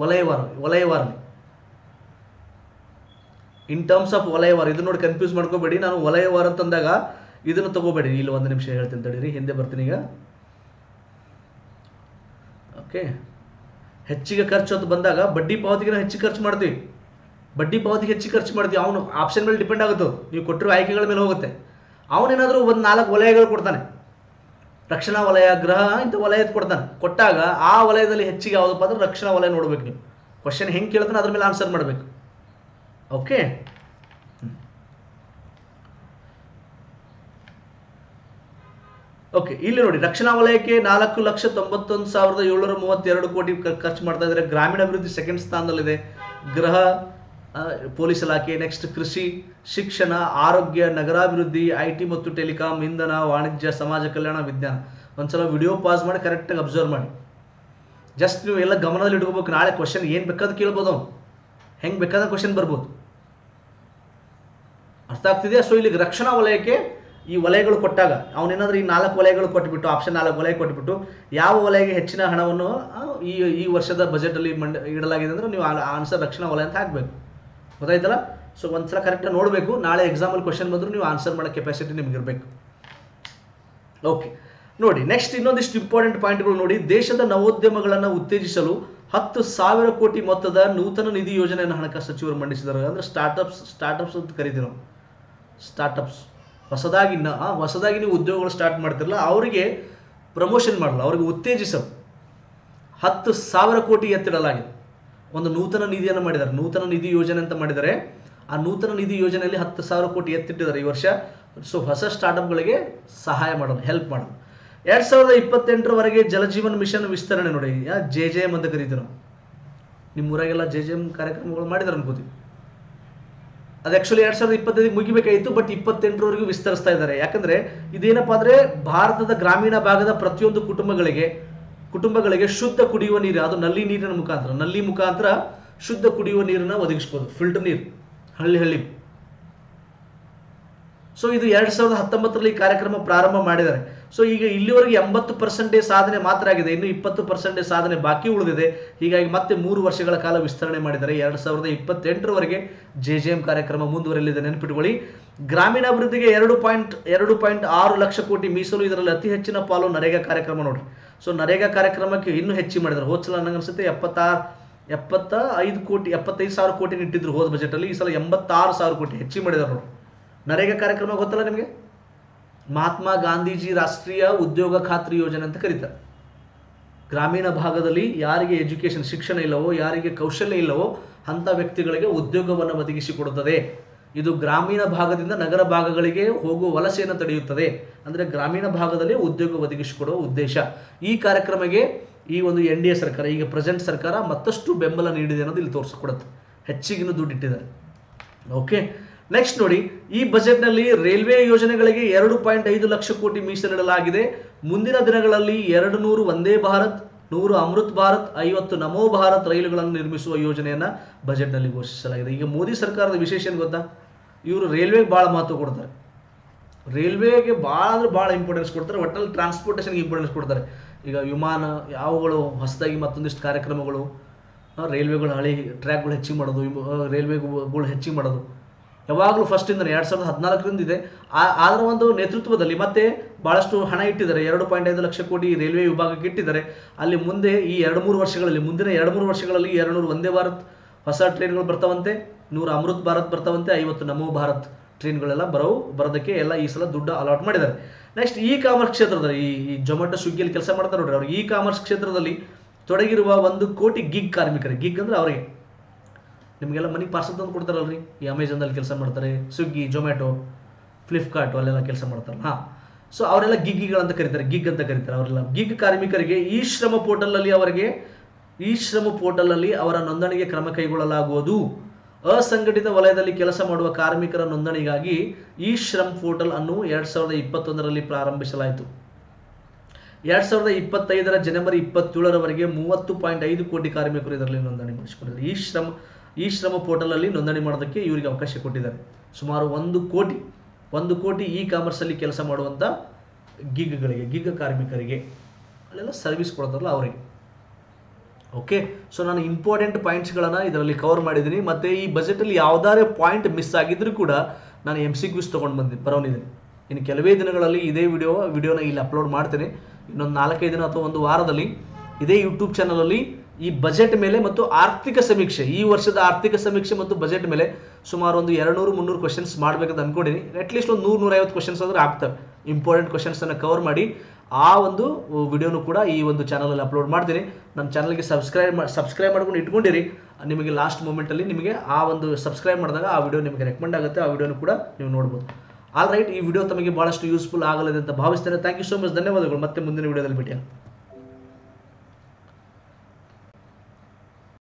[SPEAKER 1] ವಲಯವಾರು ಇನ್ ಟರ್ಮ್ಸ್ ಆಫ್ ವಲಯವಾರು, ಇದು ನೋಡಿ ಕನ್ಫ್ಯೂಸ್ ಮಾಡ್ಕೋಬೇಡಿ. ನಾನು ವಲಯವಾರು ಅಂತಂದಾಗ ಇದನ್ನು ತಗೋಬೇಡಿ. ಇಲ್ಲಿ ಒಂದು ನಿಮಿಷ ಹೇಳ್ತೀನಿ ತಡೀರಿ, ಹಿಂದೆ ಬರ್ತೀನಿ ಈಗ. ಓಕೆ, ಹೆಚ್ಚಿಗೆ ಖರ್ಚು ಅಂತ ಬಂದಾಗ ಬಡ್ಡಿ ಪಾವತಿಗೆ ಹೆಚ್ಚು ಖರ್ಚು ಮಾಡ್ತೀವಿ. ಅವನು ಆಪ್ಷನ್ ಮೇಲೆ ಡಿಪೆಂಡ್ ಆಗುತ್ತೆ, ನೀವು ಕೊಟ್ಟಿರೋ ಆಯ್ಕೆಗಳ ಮೇಲೆ ಹೋಗುತ್ತೆ. ಅವನೇನಾದರೂ ಒಂದು 4 ವಲಯಗಳು ಕೊಡ್ತಾನೆ, ರಕ್ಷಣಾ ವಲಯ, ಗೃಹ ಇಂಥ ವಲಯ ಕೊಡ್ತಾನೆ. ಕೊಟ್ಟಾಗ ಆ ವಲಯದಲ್ಲಿ ಹೆಚ್ಚಿಗೆ ಯಾವುದಪ್ಪ ಅಂದ್ರೆ ರಕ್ಷಣಾ ವಲಯ ನೋಡ್ಬೇಕು. ನೀವು ಕ್ವಶನ್ ಹೆಂಗೆ ಕೇಳ್ತಾನೆ ಅದ್ರ ಮೇಲೆ ಆನ್ಸರ್ ಮಾಡಬೇಕು. ಓಕೆ, ಇಲ್ಲಿ ನೋಡಿ, ರಕ್ಷಣಾ ವಲಯಕ್ಕೆ 4,91,732 ಕೋಟಿ ಖರ್ಚು ಮಾಡ್ತಾ ಇದ್ದಾರೆ. ಗ್ರಾಮೀಣಾಭಿವೃದ್ಧಿ ಸೆಕೆಂಡ್ ಸ್ಥಾನದಲ್ಲಿದೆ. ಗೃಹ, ಪೊಲೀಸ್ ಇಲಾಖೆ, ನೆಕ್ಸ್ಟ್ ಕೃಷಿ, ಶಿಕ್ಷಣ, ಆರೋಗ್ಯ, ನಗರಾಭಿವೃದ್ಧಿ, IT ಮತ್ತು ಟೆಲಿಕಾಂ, ಇಂಧನ, ವಾಣಿಜ್ಯ, ಸಮಾಜ ಕಲ್ಯಾಣ, ವಿಜ್ಞಾನ. ಒಂದ್ಸಲ ವಿಡಿಯೋ ಪಾಸ್ ಮಾಡಿ ಕರೆಕ್ಟಾಗಿ ಅಬ್ಸರ್ವ್ ಮಾಡಿ. ಜಸ್ಟ್ ನೀವು ಎಲ್ಲ ಗಮನದಲ್ಲಿ ಇಟ್ಕೋಬೇಕು. ನಾಳೆ ಕ್ವಶನ್ ಏನು ಬೇಕಾದ್ರೂ ಕೇಳ್ಬೋದು, ಅವ್ನು ಹೆಂಗೆ ಬೇಕಾದ ಕ್ವಶನ್ ಬರ್ಬೋದು. ಅರ್ಥ ಆಗ್ತಿದೆಯಾ? ಸೊ ಇಲ್ಲಿ ರಕ್ಷಣಾ ವಲಯಕ್ಕೆ ಈ ವಲಯಗಳು ಕೊಟ್ಟಾಗ ಅವನೇನಾದ್ರೂ ಈ 4 ವಲಯಗಳು ಕೊಟ್ಬಿಟ್ಟು, ಆಪ್ಷನ್ 4 ವಲಯ ಕೊಟ್ಬಿಟ್ಟು, ಯಾವ ವಲಯಕ್ಕೆ ಹೆಚ್ಚಿನ ಹಣವನ್ನು ಈ ವರ್ಷದ ಬಜೆಟಲ್ಲಿ ಇಡಲಾಗಿದೆ ಅಂದರೆ ನೀವು ಆನ್ಸರ್ ರಕ್ಷಣಾ ವಲಯ ಅಂತ ಹಾಕಬೇಕು. ಗೊತ್ತಾಯ್ತಲ್ಲ? ಸೊ ಒಂದ್ಸಲ ಕರೆಕ್ಟಾಗಿ ನೋಡಬೇಕು. ನಾಳೆ ಎಕ್ಸಾಮಲ್ಲಿ ಕ್ವಶನ್ ಬಂದರೂ ನೀವು ಆನ್ಸರ್ ಮಾಡೋ ಕೆಪಾಸಿಟಿ ನಿಮ್ಗೆ ಇರಬೇಕು. ಓಕೆ, ನೋಡಿ ನೆಕ್ಸ್ಟ್ ಇನ್ನೊಂದಿಷ್ಟು ಇಂಪಾರ್ಟೆಂಟ್ ಪಾಯಿಂಟ್ಗಳು ನೋಡಿ. ದೇಶದ ನವೋದ್ಯಮಗಳನ್ನು ಉತ್ತೇಜಿಸಲು 10,000 ಕೋಟಿ ಮೊತ್ತದ ನೂತನ ನಿಧಿ ಯೋಜನೆಯನ್ನು ಹಣಕಾಸು ಸಚಿವರು ಮಂಡಿಸಿದ್ದಾರೆ. ಅಂದರೆ ಸ್ಟಾರ್ಟಪ್ಸ್ ಅಂತ ಕರಿತೀವಿ ನಾವು. ಸ್ಟಾರ್ಟಪ್ಸ್ ಹೊಸದಾಗಿ ನೀವು ಉದ್ಯೋಗಗಳು ಸ್ಟಾರ್ಟ್ ಮಾಡ್ತಿರಲ್ಲ, ಅವರಿಗೆ ಪ್ರಮೋಷನ್ ಮಾಡಲ್ಲ, ಅವರಿಗೆ ಉತ್ತೇಜಿಸಲು 10,000 ಕೋಟಿ ಎತ್ತಿಡಲಾಗಿದೆ. ಒಂದು ನೂತನ ನಿಧಿಯನ್ನು ಮಾಡಿದ್ದಾರೆ, ನೂತನ ನಿಧಿ ಯೋಜನೆ ಅಂತ ಮಾಡಿದ್ದಾರೆ. ಆ ನೂತನ ನಿಧಿ ಯೋಜನೆಯಲ್ಲಿ 10,000 ಕೋಟಿ ಎತ್ತಿಟ್ಟಿದ್ದಾರೆ ಈ ವರ್ಷ. ಸೊ ಹೊಸ ಸ್ಟಾರ್ಟಪ್ಗಳಿಗೆ ಸಹಾಯ ಮಾಡೋದು, ಹೆಲ್ಪ್ ಮಾಡೋದು. 2028ರವರೆಗೆ ಜಲಜೀವನ್ ಮಿಷನ್ ವಿಸ್ತರಣೆ ನೋಡಿ, JJM ಅಂತ ಕರಿತೀವಿ ನಾವು. ನಿಮ್ಮ ಊರಾಗೆಲ್ಲ JJM ಕಾರ್ಯಕ್ರಮಗಳು ಮಾಡಿದಾರೆ ಅನ್ಕೋತೀವಿ. ಅದು ಆ್ಯಕ್ಚುಲಿ 2025 ಮುಗಿಬೇಕಾಯಿತು, ಬಟ್ 28ರವರೆಗೂ ವಿಸ್ತರಿಸ್ತಾ ಇದ್ದಾರೆ. ಯಾಕಂದರೆ ಇದೇನಪ್ಪ ಅಂದರೆ ಭಾರತದ ಗ್ರಾಮೀಣ ಭಾಗದ ಪ್ರತಿಯೊಂದು ಕುಟುಂಬಗಳಿಗೆ ಶುದ್ಧ ಕುಡಿಯುವ ನೀರು, ಅದು ನಲ್ಲಿ ಮುಖಾಂತರ ಶುದ್ಧ ಕುಡಿಯುವ ನೀರನ್ನು ಒದಗಿಸ್ಬೋದು, ಫಿಲ್ಟರ್ ನೀರು ಹಳ್ಳಿ. ಸೊ ಇದು 2019ರಲ್ಲಿ ಕಾರ್ಯಕ್ರಮ ಪ್ರಾರಂಭ ಮಾಡಿದ್ದಾರೆ. ಸೊ ಈಗ ಇಲ್ಲಿವರೆಗೆ 80% ಸಾಧನೆ ಮಾತ್ರ ಆಗಿದೆ, ಇನ್ನು 20% ಸಾಧನೆ ಬಾಕಿ ಉಳಿದಿದೆ. ಹೀಗಾಗಿ ಮತ್ತೆ 3 ವರ್ಷಗಳ ಕಾಲ ವಿಸ್ತರಣೆ ಮಾಡಿದ್ದಾರೆ. 2028ರವರೆಗೆ JJM ಕಾರ್ಯಕ್ರಮ ಮುಂದುವರೆಯಲಿದೆ. ನೆನಪಿಟ್ಕೊಳ್ಳಿ. ಗ್ರಾಮೀಣಾಭಿವೃದ್ಧಿಗೆ 2.6 ಲಕ್ಷ ಕೋಟಿ ಮೀಸಲು. ಇದರಲ್ಲಿ ಅತಿ ಹೆಚ್ಚಿನ ಪಾಲು ನರೇಗಾ ಕಾರ್ಯಕ್ರಮ ನೋಡ್ರಿ. ಸೊ ನರೇಗಾ ಕಾರ್ಯಕ್ರಮಕ್ಕೆ ಇನ್ನೂ ಹೆಚ್ಚು ಮಾಡಿದ್ದಾರೆ. ಹೋದ ಸಲ ನನಗೆ ಅನಿಸುತ್ತೆ 75,000 ಕೋಟಿ ಇಟ್ಟಿದ್ರು ಹೋದ ಬಜೆಟಲ್ಲಿ. ಈ ಸಲ 86,000 ಕೋಟಿ ಹೆಚ್ಚು ಮಾಡಿದ್ದಾರೆ ನೋಡಿ. ನರೇಗಾ ಕಾರ್ಯಕ್ರಮ ಗೊತ್ತಲ್ಲ ನಿಮಗೆ? ಮಹಾತ್ಮ ಗಾಂಧೀಜಿ ರಾಷ್ಟ್ರೀಯ ಉದ್ಯೋಗ ಖಾತ್ರಿ ಯೋಜನೆ ಅಂತ ಕರೀತಾರೆ. ಗ್ರಾಮೀಣ ಭಾಗದಲ್ಲಿ ಯಾರಿಗೆ ಎಜುಕೇಷನ್ ಶಿಕ್ಷಣ ಇಲ್ಲವೋ, ಯಾರಿಗೆ ಕೌಶಲ್ಯ ಇಲ್ಲವೋ ಅಂಥ ವ್ಯಕ್ತಿಗಳಿಗೆ ಉದ್ಯೋಗವನ್ನು ಒದಗಿಸಿಕೊಡುತ್ತದೆ. ಇದು ಗ್ರಾಮೀಣ ಭಾಗದಿಂದ ನಗರ ಭಾಗಗಳಿಗೆ ಹೋಗುವ ವಲಸೆಯನ್ನು ತಡೆಯುತ್ತದೆ. ಅಂದರೆ ಗ್ರಾಮೀಣ ಭಾಗದಲ್ಲಿ ಉದ್ಯೋಗ ಒದಗಿಸಿಕೊಡುವ ಉದ್ದೇಶ. ಈ ಕಾರ್ಯಕ್ರಮಕ್ಕೆ ಈ ಒಂದು NDA ಸರ್ಕಾರ, ಈಗ ಪ್ರೆಸೆಂಟ್ ಸರ್ಕಾರ ಮತ್ತಷ್ಟು ಬೆಂಬಲ ನೀಡಿದೆ ಅನ್ನೋದು ಇಲ್ಲಿ ತೋರಿಸಿಕೊಡುತ್ತೆ. ಹೆಚ್ಚಿಗಿನ ದುಡ್ಡು ಇಟ್ಟಿದ್ದಾರೆ. ಓಕೆ, ನೆಕ್ಸ್ಟ್ ನೋಡಿ, ಈ ಬಜೆಟ್ನಲ್ಲಿ ರೈಲ್ವೆ ಯೋಜನೆಗಳಿಗೆ 2.5 ಲಕ್ಷ ಕೋಟಿ ಮೀಸಲಿಡಲಾಗಿದೆ. ಮುಂದಿನ ದಿನಗಳಲ್ಲಿ 200 ವಂದೇ ಭಾರತ್, 100 ಅಮೃತ್ ಭಾರತ್, 50 ನಮೋ ಭಾರತ್ ರೈಲುಗಳನ್ನು ನಿರ್ಮಿಸುವ ಯೋಜನೆಯನ್ನು ಬಜೆಟ್ನಲ್ಲಿ ಘೋಷಿಸಲಾಗಿದೆ. ಈಗ ಮೋದಿ ಸರ್ಕಾರದ ವಿಶೇಷ ಏನು ಗೊತ್ತಾ? ಇವರು ರೈಲ್ವೆಗೆ ಭಾಳ ಮಹತ್ವ ಕೊಡ್ತಾರೆ. ರೈಲ್ವೆಗೆ ಭಾಳ ಇಂಪಾರ್ಟೆನ್ಸ್ ಕೊಡ್ತಾರೆ. ಒಟ್ಟಲ್ಲಿ ಟ್ರಾನ್ಸ್ಪೋರ್ಟೇಷನ್ಗೆ ಇಂಪಾರ್ಟೆನ್ಸ್ ಕೊಡ್ತಾರೆ. ಈಗ ವಿಮಾನ ಯಾವುಗಳು ಹೊಸದಾಗಿ ಮತ್ತೊಂದಿಷ್ಟು ಕಾರ್ಯಕ್ರಮಗಳು, ರೈಲ್ವೆಗಳು ಹಳೆ ಟ್ರ್ಯಾಕ್ಗಳು ಹೆಚ್ಚಿಗೆ ಮಾಡೋದು, ರೈಲ್ವೆಗಳು ಹೆಚ್ಚಿಗೆ ಮಾಡೋದು ಯಾವಾಗಲೂ ಫಸ್ಟಿಂದ 2014ರಿಂದ ಇದೆ. ಅದರ ಒಂದು ನೇತೃತ್ವದಲ್ಲಿ ಮತ್ತೆ ಭಾಳಷ್ಟು ಹಣ ಇಟ್ಟಿದ್ದಾರೆ. 2.5 ಲಕ್ಷ ಕೋಟಿ ರೈಲ್ವೆ ವಿಭಾಗಕ್ಕೆ ಇಟ್ಟಿದ್ದಾರೆ. ಅಲ್ಲಿ ಮುಂದೆ ಈ 2-3 ವರ್ಷಗಳಲ್ಲಿ, ಮುಂದಿನ 2-3 ವರ್ಷಗಳಲ್ಲಿ 200 ವಂದೇ ಭಾರತ್ ಹೊಸ ಟ್ರೈನ್ಗಳು ಬರ್ತಾವಂತೆ, 100 ಅಮೃತ್ ಭಾರತ್ ಬರ್ತಾವಂತೆ, 50 ನಮೋ ಭಾರತ್ ಟ್ರೈನ್ಗಳೆಲ್ಲ ಬರೋದಕ್ಕೆ ಎಲ್ಲ ಈ ಸಲ ದುಡ್ಡು ಅಲಾಟ್ ಮಾಡಿದ್ದಾರೆ. ನೆಕ್ಸ್ಟ್ ಇ ಕಾಮರ್ಸ್ ಕ್ಷೇತ್ರದಲ್ಲಿ, ಈ ಜೊಮ್ಯಾಟೊ ಸ್ವಿಗ್ಗಿಯಲ್ಲಿ ಕೆಲಸ ಮಾಡ್ತಾರೆ ನೋಡ್ರಿ, ಅವ್ರಿಗೆ ಇ ಕಾಮರ್ಸ್ ಕ್ಷೇತ್ರದಲ್ಲಿ ತೊಡಗಿರುವ 1 ಕೋಟಿ ಗಿಗ್ ಕಾರ್ಮಿಕರಿಗೆ, ಗಿಗ್ ಅಂದ್ರೆ ಅವರಿಗೆ ನಿಮಗೆಲ್ಲ ಮನಿ ಪಾರ್ಸಲ್ ತಂದು ಕೊಡ್ತಾರಲ್ರಿ, ಈ ಅಮೆಝಾನ್ದಲ್ಲಿ ಕೆಲಸ ಮಾಡ್ತಾರೆ, ಸ್ವಿಗ್ಗಿ, ಜೊಮ್ಯಾಟೊ, ಫ್ಲಿಪ್ಕಾರ್ಟ್ ಅಲ್ಲೆಲ್ಲ ಕೆಲಸ ಮಾಡ್ತಾರಲ್ಲ, ಸೊ ಅವರೆಲ್ಲ ಗಿಗ್ಗಿಗಳಂತ ಕರೀತಾರೆ, ಗಿಗ್ ಅಂತ ಕರೀತಾರೆ. ಅವರೆಲ್ಲ ಗಿಗ್ ಕಾರ್ಮಿಕರಿಗೆ ಈ ಶ್ರಮ ಪೋರ್ಟಲ್ ಅಲ್ಲಿ ಅವರ ನೋಂದಣಿಗೆ ಕ್ರಮ ಕೈಗೊಳ್ಳಲಾಗುವುದು. ಅಸಂಘಟಿತ ವಲಯದಲ್ಲಿ ಕೆಲಸ ಮಾಡುವ ಕಾರ್ಮಿಕರ ನೋಂದಣಿಗಾಗಿ ಈ ಶ್ರಮ್ ಪೋರ್ಟಲ್ ಅನ್ನು 2021ರಲ್ಲಿ ಪ್ರಾರಂಭಿಸಲಾಯಿತು. 2025 ಜನವರಿ 27ರವರೆಗೆ 30.5 ಕೋಟಿ ಕಾರ್ಮಿಕರು ಇದರಲ್ಲಿ ನೋಂದಣಿ ಮಾಡಿಸಿಕೊಂಡಿದ್ದಾರೆ. ಈ ಶ್ರಮ ಪೋರ್ಟಲ್ ಅಲ್ಲಿ ನೋಂದಣಿ ಮಾಡೋದಕ್ಕೆ ಇವರಿಗೆ ಅವಕಾಶ ಕೊಟ್ಟಿದ್ದಾರೆ. ಸುಮಾರು 1 ಕೋಟಿ ಇ ಕಾಮರ್ಸ್ ಅಲ್ಲಿ ಕೆಲಸ ಮಾಡುವಂತ ಗಿಗ್ ಕಾರ್ಮಿಕರಿಗೆ ಅಲ್ಲೆಲ್ಲ ಸರ್ವಿಸ್ ಕೊಡ್ತಾರಲ್ಲ ಅವರಿಗೆ. ಓಕೆ, ಸೊ ನಾನು ಇಂಪಾರ್ಟೆಂಟ್ ಪಾಯಿಂಟ್ಸ್ಗಳನ್ನು ಇದರಲ್ಲಿ ಕವರ್ ಮಾಡಿದ್ದೀನಿ. ಮತ್ತು ಈ ಬಜೆಟಲ್ಲಿ ಯಾವುದಾದ್ರೂ ಪಾಯಿಂಟ್ ಮಿಸ್ ಆಗಿದ್ರೂ ಕೂಡ ನಾನು MCQs ತೊಗೊಂಡು ಬರೋನಿದ್ದೀನಿ. ಇನ್ನು ಕೆಲವೇ ದಿನಗಳಲ್ಲಿ ಇದೇ ವಿಡಿಯೋನ ಇಲ್ಲಿ ಅಪ್ಲೋಡ್ ಮಾಡ್ತೇನೆ. ಇನ್ನೊಂದು 4-5 ದಿನ ಅಥವಾ ಒಂದು ವಾರದಲ್ಲಿ ಇದೇ ಯೂಟ್ಯೂಬ್ ಚಾನಲಲ್ಲಿ ಈ ಬಜೆಟ್ ಮೇಲೆ ಮತ್ತು ಆರ್ಥಿಕ ಸಮೀಕ್ಷೆ, ಈ ವರ್ಷದ ಆರ್ಥಿಕ ಸಮೀಕ್ಷೆ ಮತ್ತು ಬಜೆಟ್ ಮೇಲೆ ಸುಮಾರು ಒಂದು 200-300 ಕ್ವಶನ್ಸ್ ಮಾಡಬೇಕಂತ ಅನ್ಕೊಂಡಿನಿ. ಅಟ್ಲೀಸ್ಟ್ ಒಂದು 100-150 ಕ್ವಶನ್ಸ್ ಆದರೂ ಆಗ್ತವೆ. ಇಂಪಾರ್ಟೆಂಟ್ ಕ್ವಶನ್ಸನ್ನು ಕವರ್ ಮಾಡಿ ಆ ಒಂದು ವಿಡಿಯೋನು ಕೂಡ ಈ ಒಂದು ಚಾನಲಲ್ಲಿ ಅಪ್ಲೋಡ್ ಮಾಡ್ತೀನಿ. ನಮ್ಮ ಚಾನಲ್ಗೆ ಸಬ್ಸ್ಕ್ರೈಬ್ ಮಾಡ್ಕೊಂಡು ಇಟ್ಕೊಂಡಿರಿ. ನಿಮಗೆ ಲಾಸ್ಟ್ ಮೂಮೆಂಟಲ್ಲಿ ನಿಮಗೆ ಆ ಒಂದು ಸಬ್ಸ್ಕ್ರೈಬ್ ಮಾಡಿದಾಗ ಆ ವಿಡಿಯೋ ನಿಮಗೆ ರೆಕಮೆಂಡ್ ಆಗುತ್ತೆ, ಆ ವಿಡಿಯೋನು ಕೂಡ ನೀವು ನೋಡ್ಬೋದು. ಆಲ್ ರೈಟ್, ಈ ವಿಡಿಯೋ ತಮಗೆ ಭಾಳಷ್ಟು ಯೂಸ್ಫುಲ್ ಆಗಲಿದೆ ಅಂತ ಭಾವಿಸ್ತೇನೆ. ಥ್ಯಾಂಕ್ ಯು ಸೋ ಮಚ್, ಧನ್ಯವಾದಗಳು. ಮತ್ತೆ ಮುಂದಿನ ವಿಡಿಯೋದಲ್ಲಿ ಭೇಟಿಯಾಗೋಣ.